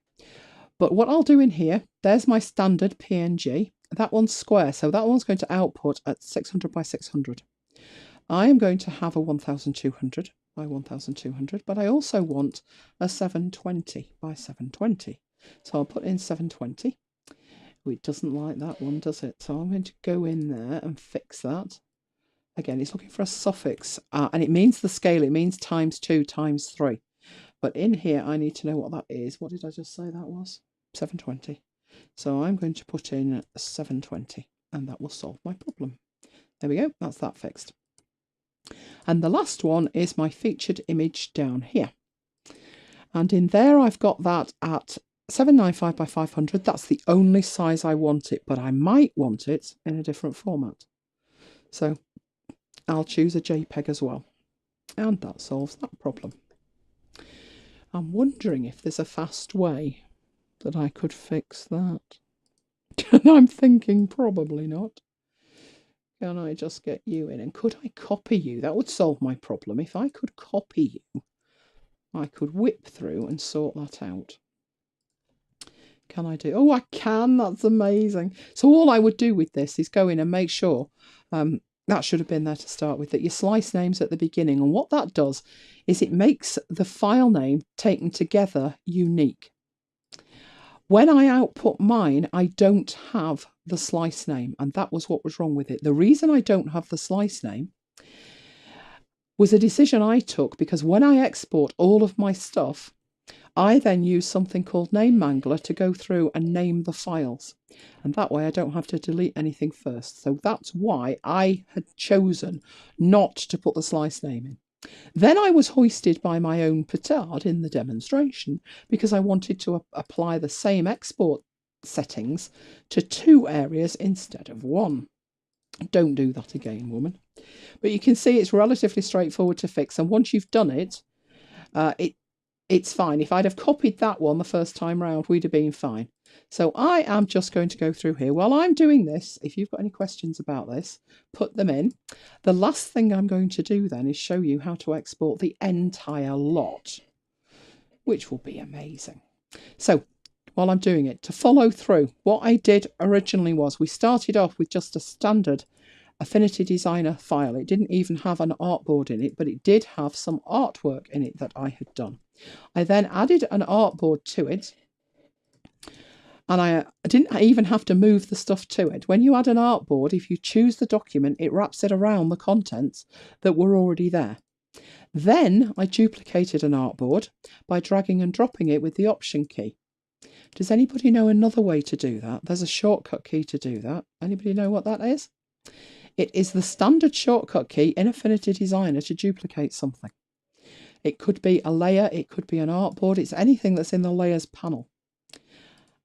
But what I'll do in here, there's my standard PNG. That one's square, so that one's going to output at 600 by 600. I am going to have a 1200 by 1200, but I also want a 720 by 720. So I'll put in 720. It doesn't like that one, does it? So I'm going to go in there and fix that. Again, it's looking for a suffix, and it means the scale. It means times 2 times 3. But in here, I need to know what that is. What did I just say that was? 720. So I'm going to put in 720, and that will solve my problem. There we go. That's that fixed. And the last one is my featured image down here. And in there, I've got that at 795 by 500. That's the only size I want it, but I might want it in a different format. So I'll choose a JPEG as well. And that solves that problem. I'm wondering if there's a fast way that I could fix that. And I'm thinking probably not. Can I just get you in? And could I copy you? That would solve my problem. If I could copy you, I could whip through and sort that out. Can I do? Oh, I can. That's amazing. So all I would do with this is go in and make sure, that should have been there to start with, that your slice name's at the beginning. And what that does is it makes the file name taken together unique. When I output mine, I don't have the slice name, and that was what was wrong with it. The reason I don't have the slice name was a decision I took, because when I export all of my stuff, I then use something called Name Mangler to go through and name the files. And that way I don't have to delete anything first. So that's why I had chosen not to put the slice name in. Then I was hoisted by my own petard in the demonstration because I wanted to apply the same export settings to 2 areas instead of 1. Don't do that again, woman. But you can see it's relatively straightforward to fix. And once you've done it, it's fine. If I'd have copied that one the first time round, we'd have been fine. So I am just going to go through here. While I'm doing this, if you've got any questions about this, put them in. The last thing I'm going to do then is show you how to export the entire lot, which will be amazing. So while I'm doing it, to follow through, what I did originally was we started off with just a standard Affinity Designer file. It didn't even have an artboard in it, but it did have some artwork in it that I had done. I then added an artboard to it, and I didn't even have to move the stuff to it. When you add an artboard, if you choose the document, it wraps it around the contents that were already there. Then I duplicated an artboard by dragging and dropping it with the Option key. Does anybody know another way to do that? There's a shortcut key to do that. Anybody know what that is? It is the standard shortcut key in Affinity Designer to duplicate something. It could be a layer, it could be an artboard, it's anything that's in the layers panel.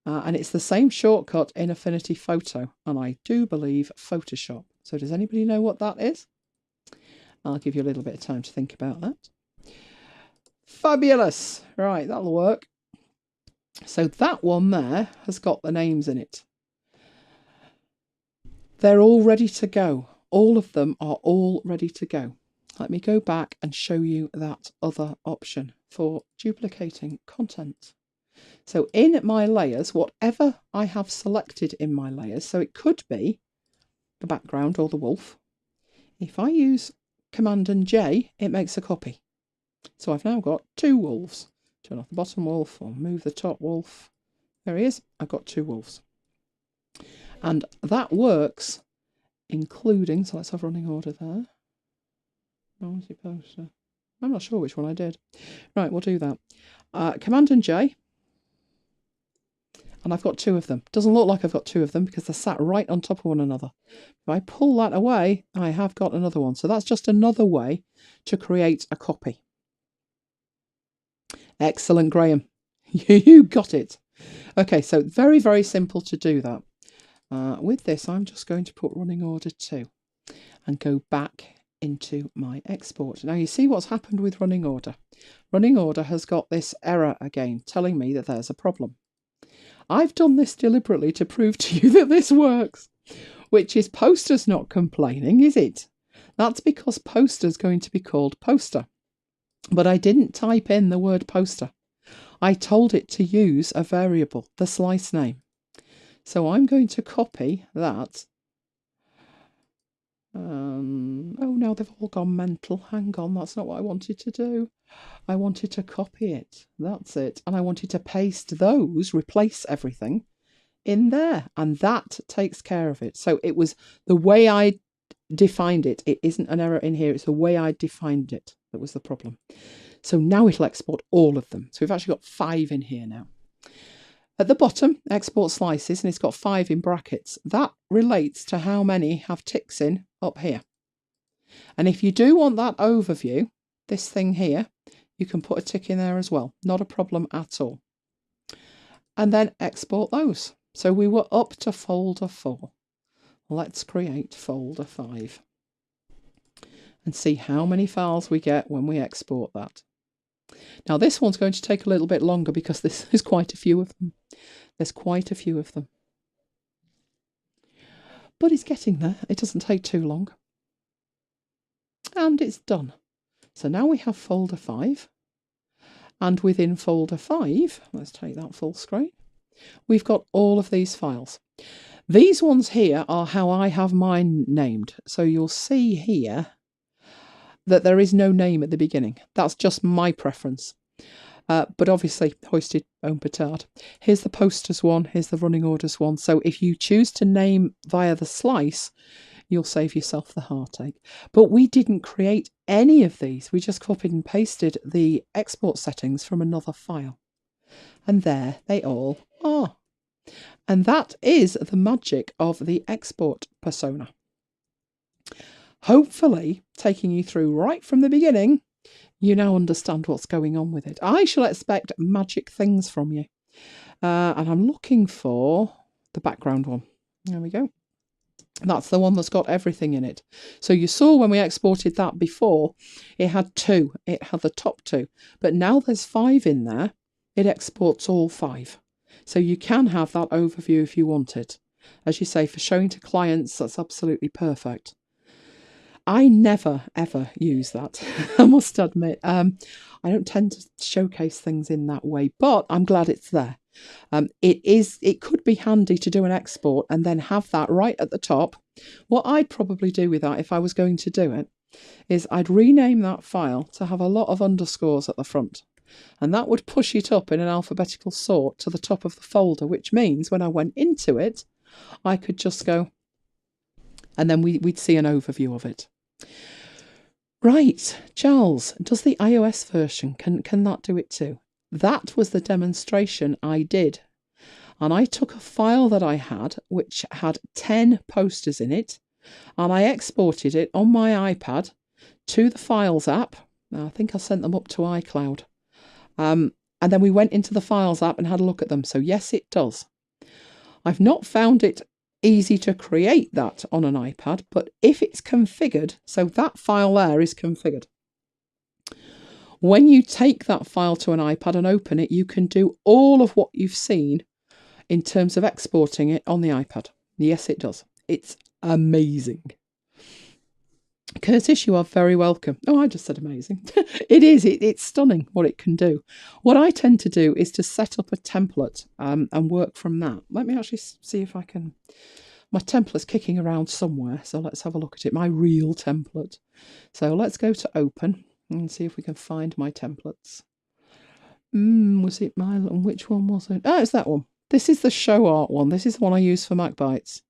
And it's the same shortcut in Affinity Photo, and I do believe Photoshop. So does anybody know what that is? I'll give you a little bit of time to think about that. Fabulous! Right, that'll work. So that one there has got the names in it. They're all ready to go. All of them are all ready to go. Let me go back and show you that other option for duplicating content. So in my layers, whatever I have selected in my layers, so it could be the background or the wolf. If I use Command and J, it makes a copy. So I've now got 2 wolves. Turn off the bottom wolf or move the top wolf. There he is. I've got 2 wolves. And that works, including, so let's have running order there. Noisy poster. I'm not sure which one I did. Right, we'll do that. Command and J. And I've got 2 of them. Doesn't look like I've got 2 of them because they're sat right on top of one another. If I pull that away, I have got another one. So that's just another way to create a copy. Excellent, Graham. You got it. Okay, so very, very simple to do that. With this, I'm just going to put running order 2 and go back into my export. Now you see what's happened with running order. Running order has got this error again, telling me that there's a problem. I've done this deliberately to prove to you that this works, which is poster's not complaining, is it? That's because poster's going to be called poster. But I didn't type in the word poster. I told it to use a variable, the slice name. So I'm going to copy that Oh, now they've all gone mental. Hang on, that's not what I wanted to do. I wanted to copy it. That's it. And I wanted to paste those, replace everything in there. And that takes care of it. So it was the way I defined it. It isn't an error in here. It's the way I defined it that was the problem. So now it'll export all of them. So we've actually got 5 in here now. At the bottom, export slices, and it's got 5 in brackets. That relates to how many have ticks in up here. And if you do want that overview, this thing here, you can put a tick in there as well. Not a problem at all. And then export those. So we were up to folder 4. Let's create folder 5 and see how many files we get when we export that. Now this one's going to take a little bit longer because there's quite a few of them. There's quite a few of them. But it's getting there. It doesn't take too long. And it's done. So now we have folder 5. And within folder 5, let's take that full screen, we've got all of these files. These ones here are how I have mine named. So you'll see here that there is no name at the beginning. That's just my preference. But obviously, hoisted own petard. Here's the posters one, here's the running orders one. So if you choose to name via the slice, you'll save yourself the heartache. But we didn't create any of these. We just copied and pasted the export settings from another file. And there they all are. And that is the magic of the export persona. Hopefully, taking you through right from the beginning, you now understand what's going on with it. I shall expect magic things from you. And I'm looking for the background one. There we go. That's the one that's got everything in it. So you saw when we exported that before, it had 2. It had the top 2. But now there's 5 in there. It exports all 5. So you can have that overview if you want it. As you say, for showing to clients, that's absolutely perfect. I never, ever use that, I must admit. I don't tend to showcase things in that way, but I'm glad it's there. It could be handy to do an export and then have that right at the top. What I'd probably do with that, if I was going to do it, is I'd rename that file to have a lot of underscores at the front. And that would push it up in an alphabetical sort to the top of the folder, which means when I went into it, I could just go, and then we'd see an overview of it. Right, Charles, does the iOS version, can that do it too? That was the demonstration I did. And I took a file that I had, which had 10 posters in it, and I exported it on my iPad to the Files app. Now, I think I sent them up to iCloud. And then we went into the Files app and had a look at them. So yes, it does. I've not found it easy to create that on an iPad, but if it's configured, so that file there is configured. When you take that file to an iPad and open it, you can do all of what you've seen in terms of exporting it on the iPad. Yes, it does. It's amazing. Curtis, you are very welcome. Oh, I just said amazing. It is. It's stunning what it can do. What I tend to do is to set up a template and work from that. Let me actually see if I can. My template's kicking around somewhere, so let's have a look at it. My real template. So let's go to open and see if we can find my templates. Was it my... Which one was it? Oh, it's that one. This is the show art one. This is the one I use for MacBites.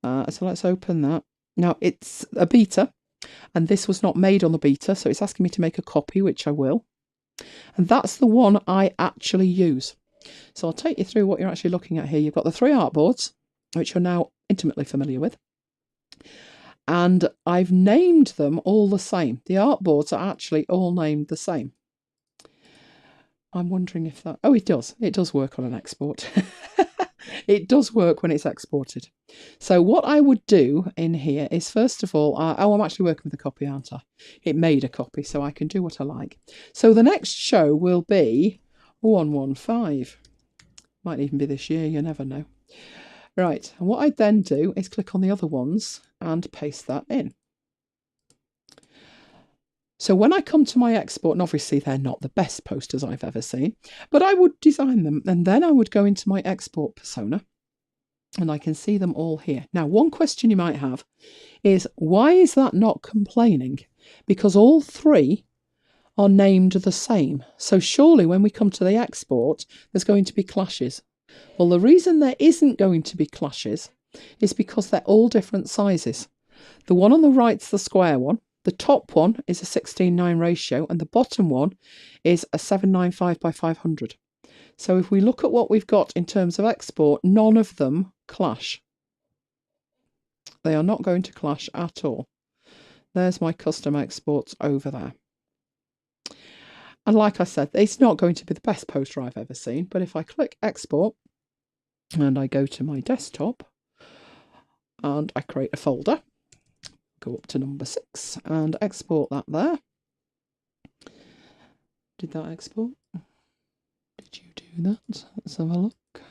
So let's open that. Now, it's a beta, and this was not made on the beta, so it's asking me to make a copy, which I will. And that's the one I actually use. So I'll take you through what you're actually looking at here. You've got the 3 artboards, which you're now intimately familiar with. And I've named them all the same. The artboards are actually all named the same. I'm wondering if that... Oh, it does. It does work on an export. It does work when it's exported. So what I would do in here is, first of all, I'm actually working with a copy, aren't I? It made a copy, so I can do what I like. So the next show will be 115. Might even be this year, you never know. Right, and what I then do is click on the other ones and paste that in. So when I come to my export, and obviously they're not the best posters I've ever seen, but I would design them, and then I would go into my export persona, And I can see them all here. Now, one question you might have is, why is that not complaining? Because all three are named the same. So surely when we come to the export, there's going to be clashes. Well, the reason there isn't going to be clashes is because they're all different sizes. The one on the right's the square one. The top one is a 16:9 ratio, and the bottom one is a 795 by 500. So if we look at what we've got in terms of export, none of them clash. They are not going to clash at all. There's my custom exports over there. And like I said, it's not going to be the best poster I've ever seen, but if I click export and I go to my desktop and I create a folder, go up to number 6 and export that there. Did that export? Did you do that? Let's have a look.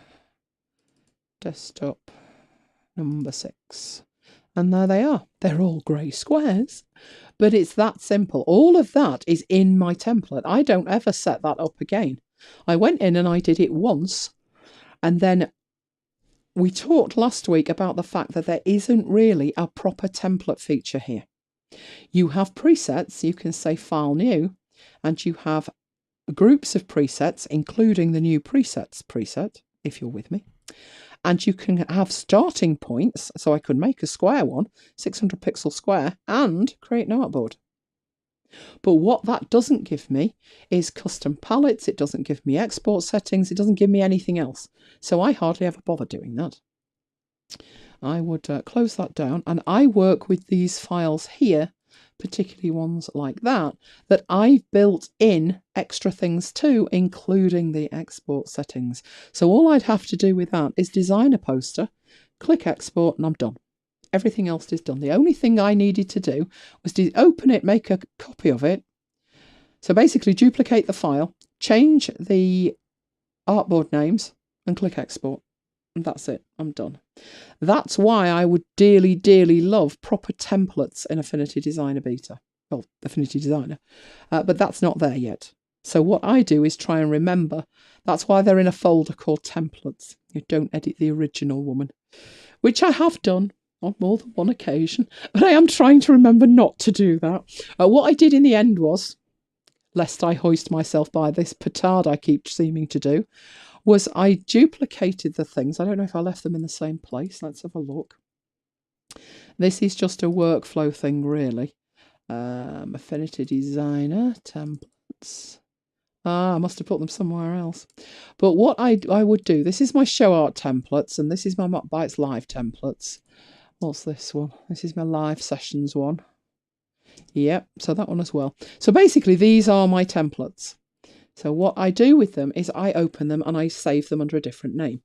Desktop number 6. And there they are. They're all grey squares, but it's that simple. All of that is in my template. I don't ever set that up again. I went in and I did it once, and then we talked last week about the fact that there isn't really a proper template feature here. You have presets, you can say File New, and you have groups of presets, including the new presets preset, if you're with me. And you can have starting points, so I could make a square one, 600 pixel square, and create an artboard. But what that doesn't give me is custom palettes, it doesn't give me export settings, it doesn't give me anything else. So I hardly ever bother doing that. I would close that down, and I work with these files here, particularly ones like that I've built in extra things too, including the export settings. So all I'd have to do with that is design a poster, click export, and I'm done. Everything else is done. The only thing I needed to do was to open it, make a copy of it. So basically duplicate the file, change the artboard names, and click export. And that's it. I'm done. That's why I would dearly, dearly love proper templates in Affinity Designer Beta. Well, Affinity Designer. But that's not there yet. So what I do is try and remember. That's why they're in a folder called templates. You don't edit the original woman. Which I have done on more than one occasion. But I am trying to remember not to do that. What I did in the end was, lest I hoist myself by this petard I keep seeming to do, was I duplicated the things. I don't know if I left them in the same place. Let's have a look. This is just a workflow thing, really. Affinity Designer, templates. I must have put them somewhere else. But what I would do, this is my show art templates, and this is my MacBites live templates. What's this one? This is my live sessions one. Yep, so that one as well. So basically, these are my templates. So what I do with them is I open them and I save them under a different name.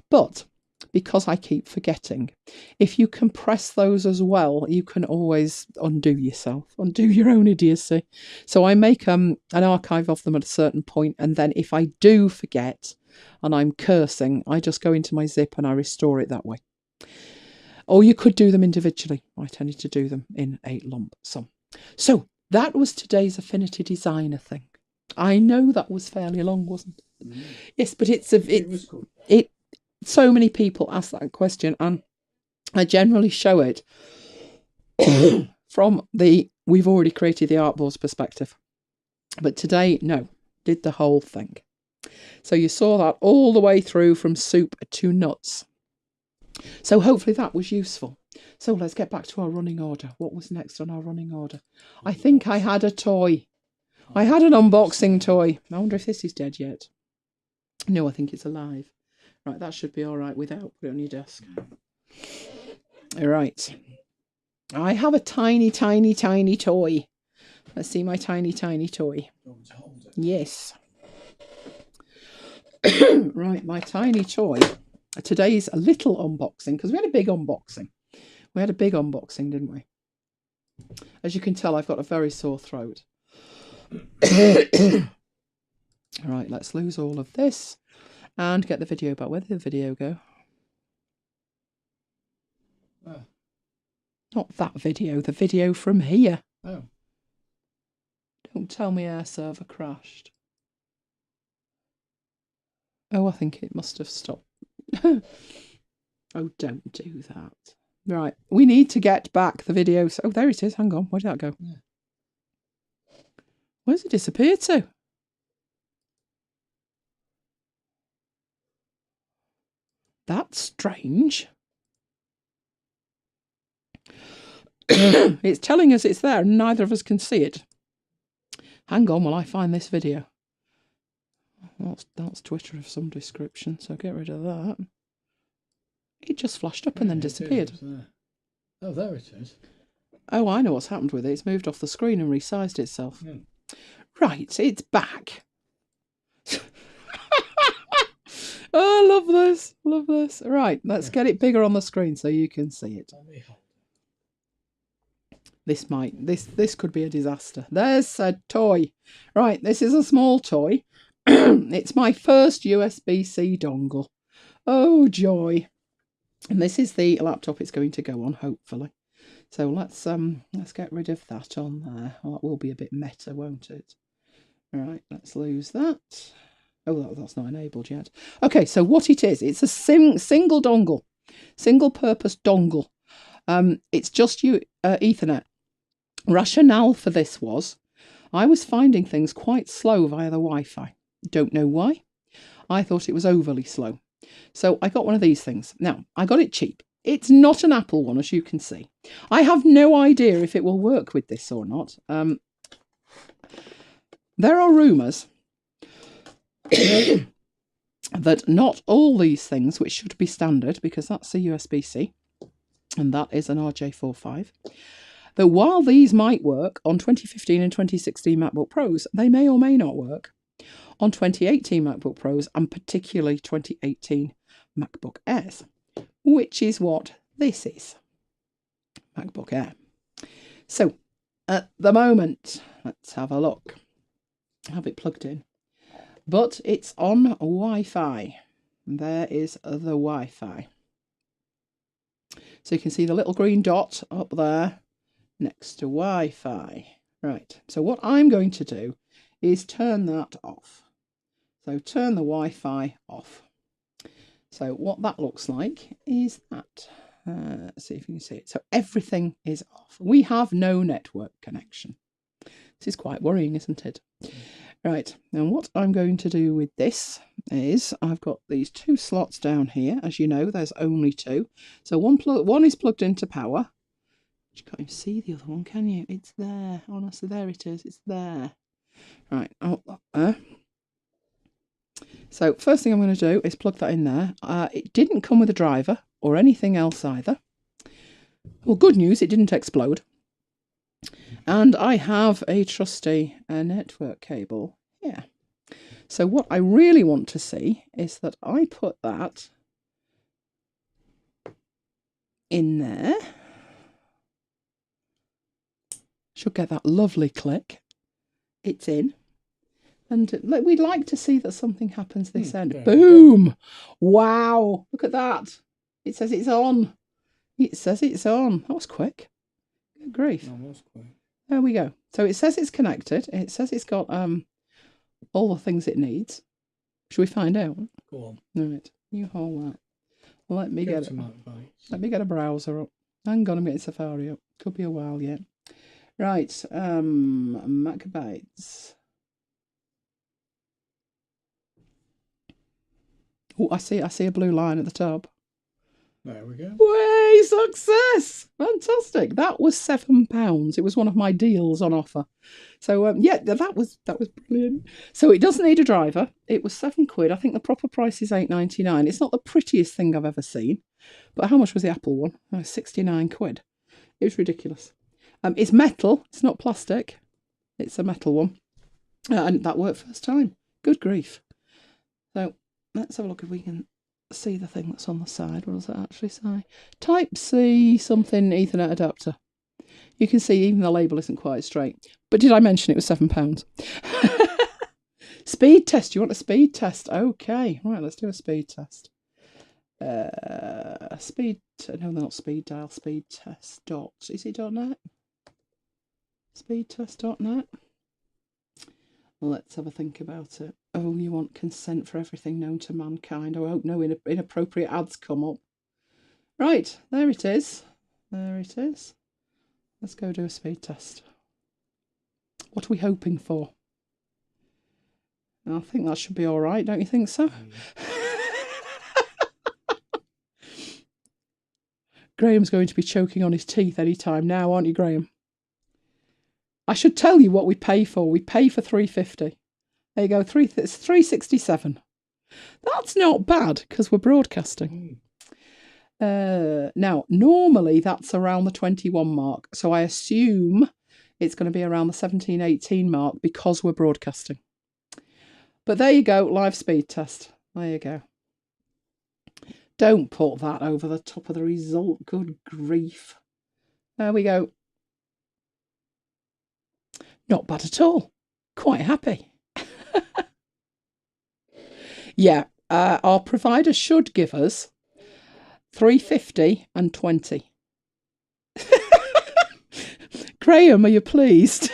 But because I keep forgetting, if you compress those as well, you can always undo yourself, undo your own idiocy. So I make an archive of them at a certain point, and then if I do forget and I'm cursing, I just go into my zip and I restore it that way. Or you could do them individually. I tended to do them in a lump sum. So that was today's Affinity Designer thing. I know that was fairly long, wasn't it? Mm. Yes, but it so many people ask that question, and I generally show it from the we've already created the artboard's perspective. But today, no, did the whole thing. So you saw that all the way through from soup to nuts. So hopefully that was useful. So let's get back to our running order. What was next on our running order? I think I had a toy. I had an unboxing toy. I wonder if this is dead yet. No, I think it's alive. Right, that should be all right without. Put it on your desk. All right. I have a tiny, tiny, tiny toy. Let's see my tiny, tiny toy. Yes. Right, my tiny toy. Today's a little unboxing, because we had a big unboxing. We had a big unboxing, didn't we? As you can tell, I've got a very sore throat. Right, let's lose all of this and get the video back. Where did the video go? Not that video, the video from here. Oh. Don't tell me our server crashed. Oh, I think it must have stopped. Oh, don't do that. Right, we need to get back the videos. Oh, there it is. Hang on, where did that go? Yeah. Where's it disappeared to? That's strange. It's telling us it's there and neither of us can see it. Hang on while I find this video. That's Twitter of some description, so get rid of that. It just flashed up and then disappeared. Oh, there it is. Oh, I know what's happened with it. It's moved off the screen and resized itself. Yeah. Right, it's back. Oh, I love this. Love this. Right, let's get it bigger on the screen so you can see it. This could be a disaster. There's a toy. Right, this is a small toy. It's my first USB-C dongle. Oh, joy. And this is the laptop it's going to go on, hopefully. So let's get rid of that on there. Well, that will be a bit meta, won't it? Right, let's lose that. Oh, that's not enabled yet. Okay, so what it is, it's a single dongle, single-purpose dongle. It's just Ethernet. Rationale for this was, I was finding things quite slow via the Wi-Fi. Don't know why. I thought it was overly slow. So I got one of these things. Now, I got it cheap. It's not an Apple one, as you can see. I have no idea if it will work with this or not. There are rumours that not all these things, which should be standard, because that's a USB-C, and that is an RJ45, that while these might work on 2015 and 2016 MacBook Pros, they may or may not work on 2018 MacBook Pros, and particularly 2018 MacBook Airs, which is what this is, MacBook Air. So, at the moment, let's have a look. Have it plugged in. But it's on Wi-Fi. There is the Wi-Fi. So you can see the little green dot up there next to Wi-Fi. Right, so what I'm going to do is turn that off. So turn the Wi-Fi off. So what that looks like is that. Let's see if you can see it. So everything is off. We have no network connection. This is quite worrying, isn't it? Right, now what I'm going to do with this is I've got these two slots down here. As you know, there's only two. So one is plugged into power. You can't even see the other one, can you? It's there. Honestly, there it is. It's there. Right, oh, there. So first thing I'm going to do is plug that in there. It didn't come with a driver or anything else either. Well, good news, it didn't explode. And I have a trusty network cable here. So what I really want to see is that I put that in there. Should get that lovely click. It's in. And we'd like to see that something happens this end. Boom! Wow! Look at that. It says it's on. It says it's on. That was quick. Good grief. That was quick. There we go. So it says it's connected. It says it's got all the things it needs. Should we find out? Go on. Right. You hold that. Let me get a browser up. Hang on, I'm getting Safari up. Could be a while yet. Right. MacBites. Oh, I see a blue line at the top. There we go. Way, success! Fantastic. That was £7. It was one of my deals on offer. So yeah, that was brilliant. So it doesn't need a driver. It was £7. I think the proper price is £8.99. It's not the prettiest thing I've ever seen. But how much was the Apple one? Oh, £69. It was ridiculous. It's metal. It's not plastic. It's a metal one. And that worked first time. Good grief. So let's have a look if we can see the thing that's on the side. What does that actually say? Type C something Ethernet adapter. You can see even the label isn't quite straight. But did I mention it was £7? Speed test. You want a speed test? Okay. Right, let's do a speed test. No, they're not speed dial. Speed test dot. Is it .net? Speedtest.net. Let's have a think about it. Oh, you want consent for everything known to mankind. Oh, I hope no inappropriate ads come up. Right, there it is. There it is. Let's go do a speed test. What are we hoping for? I think that should be all right, don't you think so? Graham's going to be choking on his teeth any time now, aren't you, Graham? I should tell you what we pay for. We pay for $3.50. There you go, it's $3.67. That's not bad because we're broadcasting. Now, normally that's around the 21 mark. So I assume it's going to be around the 17, 18 mark because we're broadcasting. But there you go, live speed test. There you go. Don't put that over the top of the result. Good grief. There we go. Not bad at all. Quite happy. Yeah, our provider should give us $3.50 and $20. Graham, are you pleased?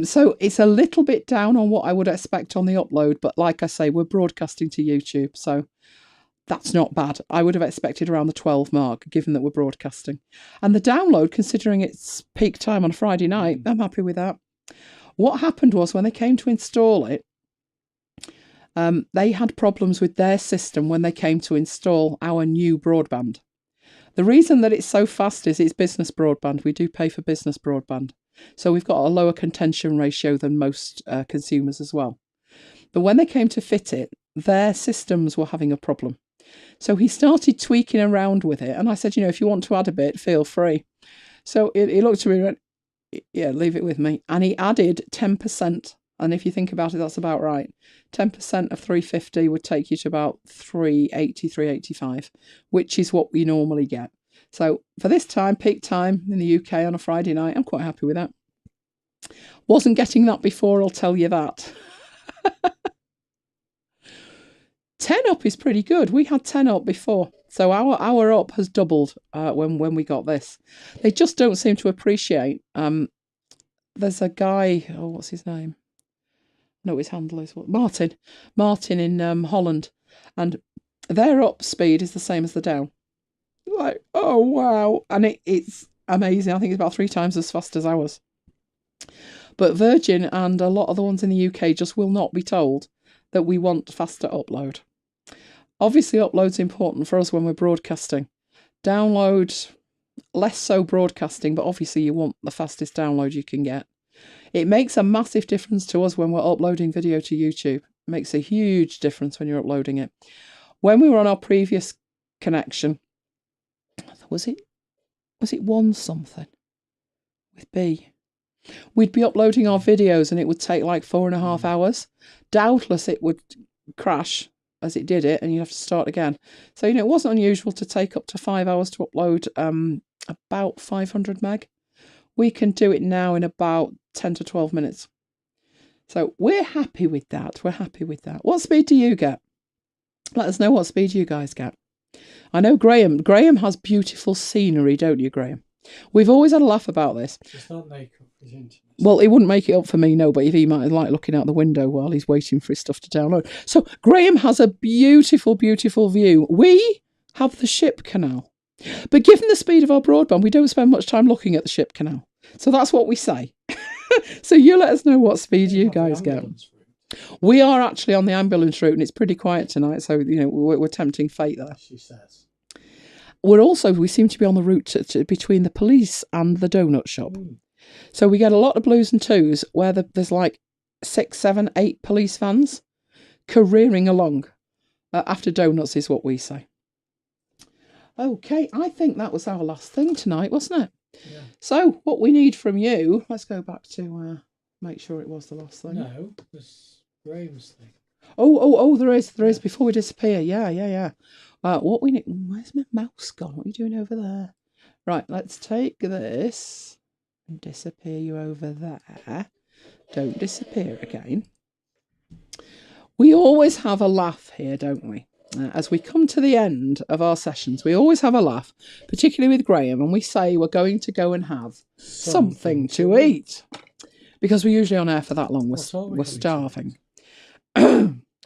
So it's a little bit down on what I would expect on the upload, but like I say, we're broadcasting to YouTube, so that's not bad. I would have expected around the 12 mark, given that we're broadcasting. And the download, considering it's peak time on a Friday night, I'm happy with that. What happened was when they came to install it, they had problems with their system when they came to install our new broadband. The reason that it's so fast is it's business broadband. We do pay for business broadband. So we've got a lower contention ratio than most consumers as well. But when they came to fit it, their systems were having a problem. So he started tweaking around with it. And I said, if you want to add a bit, feel free. So he looked at me and went, yeah, leave it with me. And he added 10%. And if you think about it, that's about right. 10% of $3.50 would take you to about $3.80, $3.85, which is what we normally get. So for this time, peak time in the UK on a Friday night, I'm quite happy with that. Wasn't getting that before, I'll tell you that. 10 up is pretty good. We had 10 up before. So our up has doubled when we got this. They just don't seem to appreciate. There's a guy, what's his name? No, his handle is what? Martin in Holland. And their up speed is the same as the down. Like, oh, wow. And it's amazing. I think it's about 3 times as fast as ours. But Virgin and a lot of the ones in the UK just will not be told that we want faster upload. Obviously, upload's important for us when we're broadcasting. Download, less so broadcasting, but obviously you want the fastest download you can get. It makes a massive difference to us when we're uploading video to YouTube. It makes a huge difference when you're uploading it. When we were on our previous connection, was it one something with B? We'd be uploading our videos and it would take like 4.5 hours. Doubtless it would crash as it did it and you'd have to start again. So, it wasn't unusual to take up to 5 hours to upload about 500 meg. We can do it now in about 10 to 12 minutes. So we're happy with that. We're happy with that. What speed do you get? Let us know what speed you guys get. I know Graham has beautiful scenery, don't you, Graham? We've always had a laugh about this. It's not make up for his internet. Well, he wouldn't make it up for me, no, but he might like looking out the window while he's waiting for his stuff to download. So Graham has a beautiful, beautiful view. We have the ship canal. But given the speed of our broadband, we don't spend much time looking at the ship canal. So that's what we say. So you let us know what speed you guys get. We are actually on the ambulance route and it's pretty quiet tonight. So, we're tempting fate there. She says. We seem to be on the route between the police and the donut shop. So we get a lot of blues and twos where there's like 6, 7, 8 police vans careering along after donuts is what we say. Okay, I think that was our last thing tonight, wasn't it? Yeah. So what we need from you, let's go back to make sure it was the last thing. No, it's Graham's thing. Oh, there is before we disappear. Yeah. What we need, where's my mouse gone? What are you doing over there? Right, let's take this and disappear you over there. Don't disappear again. We always have a laugh here, don't we? As we come to the end of our sessions, we always have a laugh, particularly with Graham, and we say we're going to go and have something to eat. Because we're usually on air for that long. We're starving.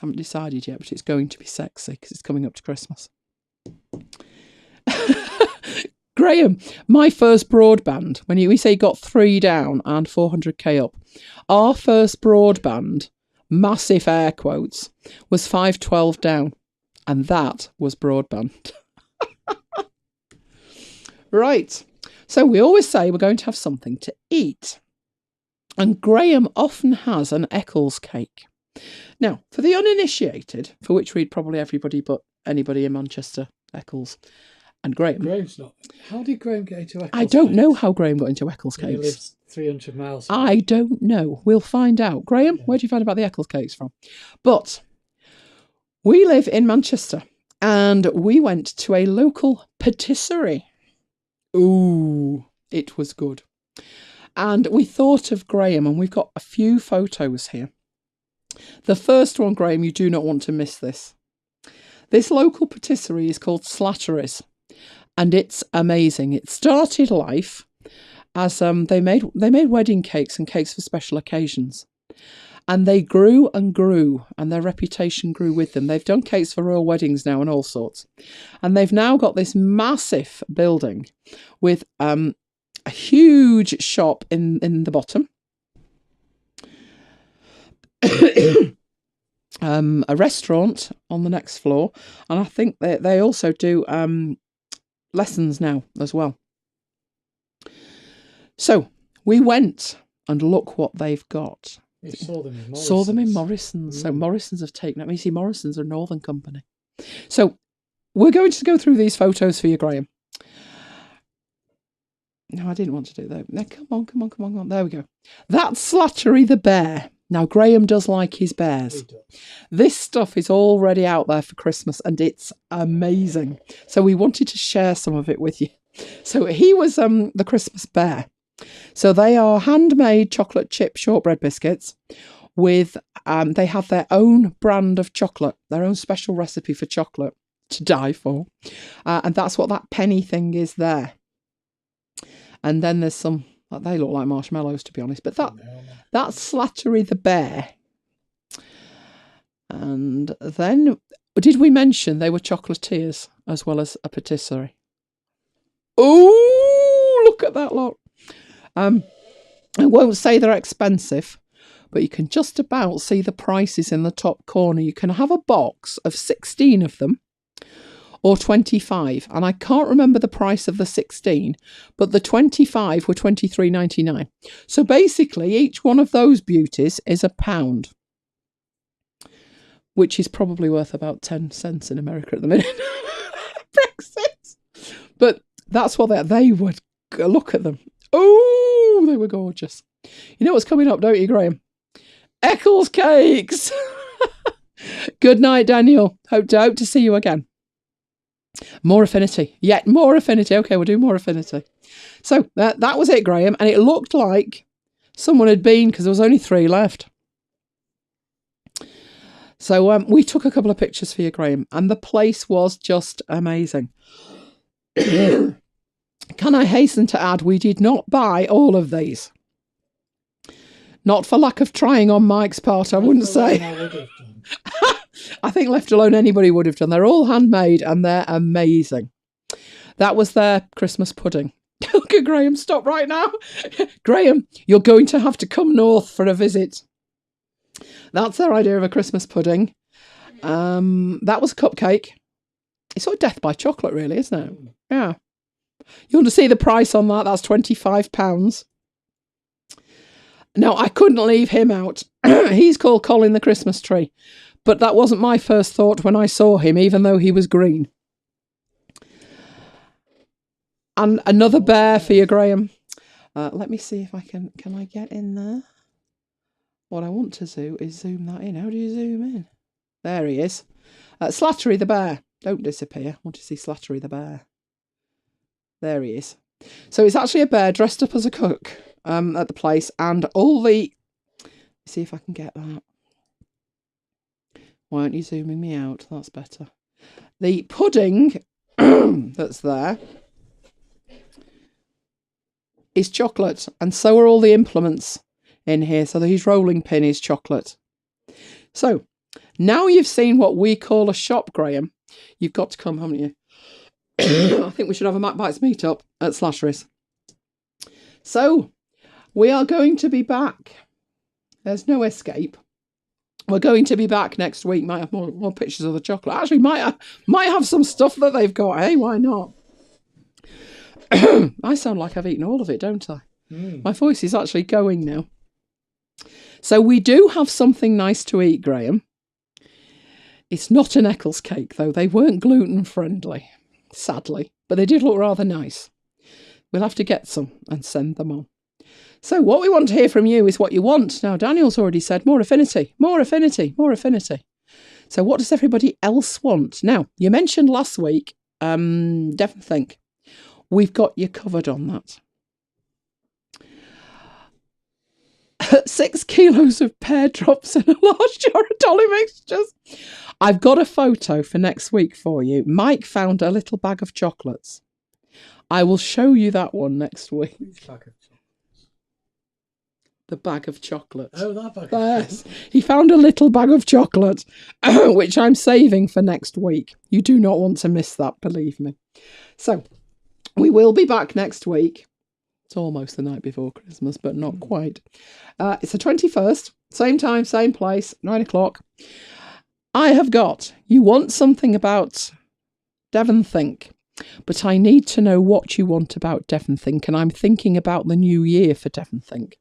Haven't decided yet, but it's going to be sexy because it's coming up to Christmas. Graham, my first broadband, when we say you got 3 down and 400k up, our first broadband, massive air quotes, was 512 down. And that was broadband. Right. So we always say we're going to have something to eat. And Graham often has an Eccles cake. Now, for the uninitiated, for which we'd probably everybody but anybody in Manchester, Eccles, and Graham. Graham's not. How did Graham get into Eccles? I don't know how Graham got into Eccles cakes. He lives 300 miles away. I don't know. We'll find out. Graham, where do you find about the Eccles cakes from? But we live in Manchester and we went to a local patisserie. Ooh, it was good. And we thought of Graham, and we've got a few photos here. The first one, Graham, you do not want to miss this. This local patisserie is called Slattery's, and it's amazing. It started life as they made wedding cakes and cakes for special occasions. And they grew and grew, and their reputation grew with them. They've done cakes for royal weddings now and all sorts. And they've now got this massive building with a huge shop in the bottom. A restaurant on the next floor. And I think they also do lessons now as well. So we went and look what they've got. We saw them in Morrison's. Saw them in Morrison's. So Morrison's have taken it. I mean, you see, Morrison's are a northern company. So we're going to go through these photos for you, Graham. No, I didn't want to do that. No, come on. There we go. That's Slattery the bear. Now, Graham does like his bears. This stuff is already out there for Christmas and it's amazing. So we wanted to share some of it with you. So he was the Christmas bear. So they are handmade chocolate chip shortbread biscuits with, they have their own brand of chocolate, their own special recipe for chocolate to die for. And that's what that penny thing is there. And then there's some, they look like marshmallows to be honest, but that's Slattery the bear. And then, did we mention they were chocolatiers as well as a patisserie? Oh, look at that lot. I won't say they're expensive, but you can just about see the prices in the top corner. You can have a box of 16 of them or 25. And I can't remember the price of the 16, but the 25 were $23.99. So basically, each one of those beauties is £1, which is probably worth about 10 cents in America at the minute. Brexit. But that's what they would look at them. Oh, they were gorgeous. You know what's coming up, don't you, Graham? Eccles cakes. Good night, Daniel. Hope to see you again. More Affinity. Yet more Affinity. Okay, we'll do more Affinity. So that was it, Graham. And it looked like someone had been, because there was only 3 left. So we took a couple of pictures for you, Graham. And the place was just amazing. Can I hasten to add, we did not buy all of these. Not for lack of trying on Mike's part, I wouldn't say. I think left alone anybody would have done. They're all handmade and they're amazing. That was their Christmas pudding. Look at Graham, stop right now. Graham, you're going to have to come north for a visit. That's their idea of a Christmas pudding. That was a cupcake. It's sort of death by chocolate, really, isn't it? Yeah. You want to see the price on that? That's £25. Now, I couldn't leave him out. He's called Colin the Christmas Tree. But that wasn't my first thought when I saw him, even though he was green. And another bear for you, Graham. Let me see if I can I get in there? What I want to do is zoom that in. How do you zoom in? There he is. Slattery the bear. Don't disappear. I want to see Slattery the bear. There he is. So it's actually a bear dressed up as a cook at the place. And all the... See if I can get that. Why aren't you zooming me out? That's better. The pudding that's there is chocolate. And so are all the implements in here. So his rolling pin is chocolate. So Now you've seen what we call a shop, Graham, you've got to come, haven't you? I think we should have a MacBites meetup at Slashery's. So, we are going to be back. There's no escape. We're going to be back next week. Might have more pictures of the chocolate. Actually, might have some stuff that they've got. Hey, why not? I sound like I've eaten all of it, don't I? My voice is actually going now. So we do have something nice to eat, Graham. It's not an Eccles cake, though. They weren't gluten-friendly, sadly. But they did look rather nice. We'll have to get some and send them on. So what we want to hear from you is what you want. Now, Daniel's already said more affinity, more affinity, more affinity. So what does everybody else want? Now, you mentioned last week, Devon Think. We've got you covered on that. 6 kilos of pear drops in a large jar of dolly mixtures. I've got a photo for next week for you. Mike found a little bag of chocolates. I will show you that one next week. Which bag of chocolates? The bag of chocolates. Oh, that bag. Yes. He found a little bag of chocolate, which I'm saving for next week. You do not want to miss that, believe me. So, we will be back next week. It's almost the night before Christmas, but not quite. It's the 21st. Same time, same place, 9 o'clock. I have got, you want something about Devon Think, but I need to know what you want about Devon Think, and I'm thinking about the new year for Devon Think.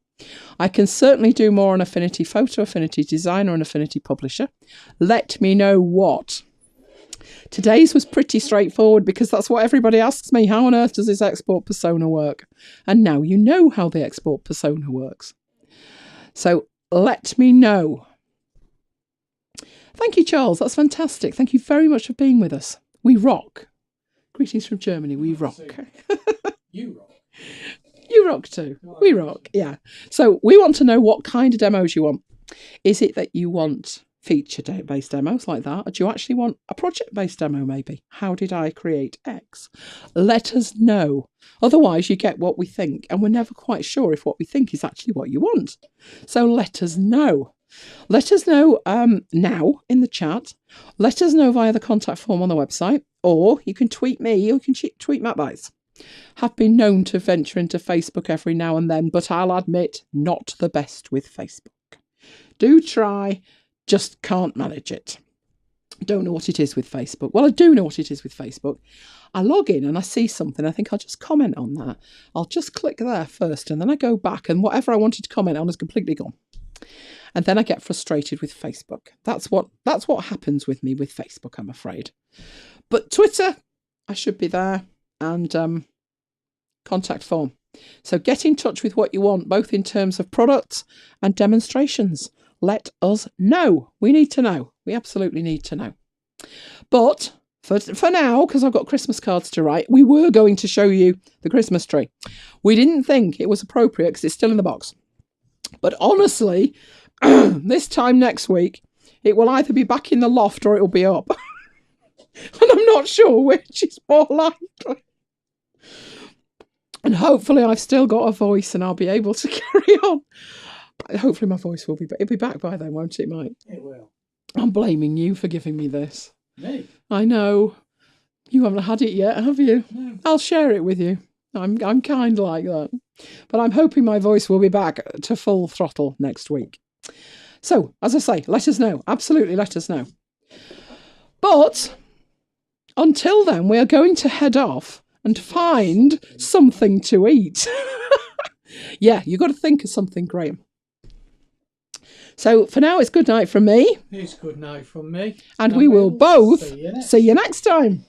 I can certainly do more on Affinity Photo, Affinity Designer, and Affinity Publisher. Let me know what. Today's was pretty straightforward because that's what everybody asks me. How on earth does this export persona work? And now you know how the export persona works. So let me know. Thank you, Charles. That's fantastic. Thank you very much for being with us. We rock. Greetings from Germany. We rock. You rock. You rock too. We rock. Yeah. So we want to know what kind of demos you want. Is it that you want feature-based demos like that? Or do you actually want a project-based demo maybe? How did I create X? Let us know. Otherwise you get what we think and we're never quite sure if what we think is actually what you want. So let us know. Let us know now in the chat. Let us know via the contact form on the website, or you can tweet me, or you can tweet MacBites. Have been known to venture into Facebook every now and then, but I'll admit, not the best with Facebook. Do try, just can't manage it. Don't know what it is with Facebook. Well, I do know what it is with Facebook. I log in and I see something. I think I'll just comment on that. I'll just click there first, and then I go back, and whatever I wanted to comment on is completely gone. And then I get frustrated with Facebook. That's what happens with me with Facebook, I'm afraid. But Twitter, I should be there, and contact form. So get in touch with what you want, both in terms of products and demonstrations. Let us know. We need to know. We absolutely need to know. But for now, because I've got Christmas cards to write, we were going to show you the Christmas tree. We didn't think it was appropriate because it's still in the box. But honestly, this time next week, it will either be back in the loft or it will be up. And I'm not sure which is more likely. And hopefully I've still got a voice and I'll be able to carry on. Hopefully my voice will be back. It'll be back by then, won't it, Mike? It will. I'm blaming you for giving me this. Me? I know. You haven't had it yet, have you? No. I'll share it with you. I'm kind of like that. But I'm hoping my voice will be back to full throttle next week. So, as I say, let us know. Absolutely let us know. But until then, we are going to head off and find something to eat. Yeah, you've got to think of something, Graham. So for now, it's good night from me. It's good night from me. And we will both see you next time.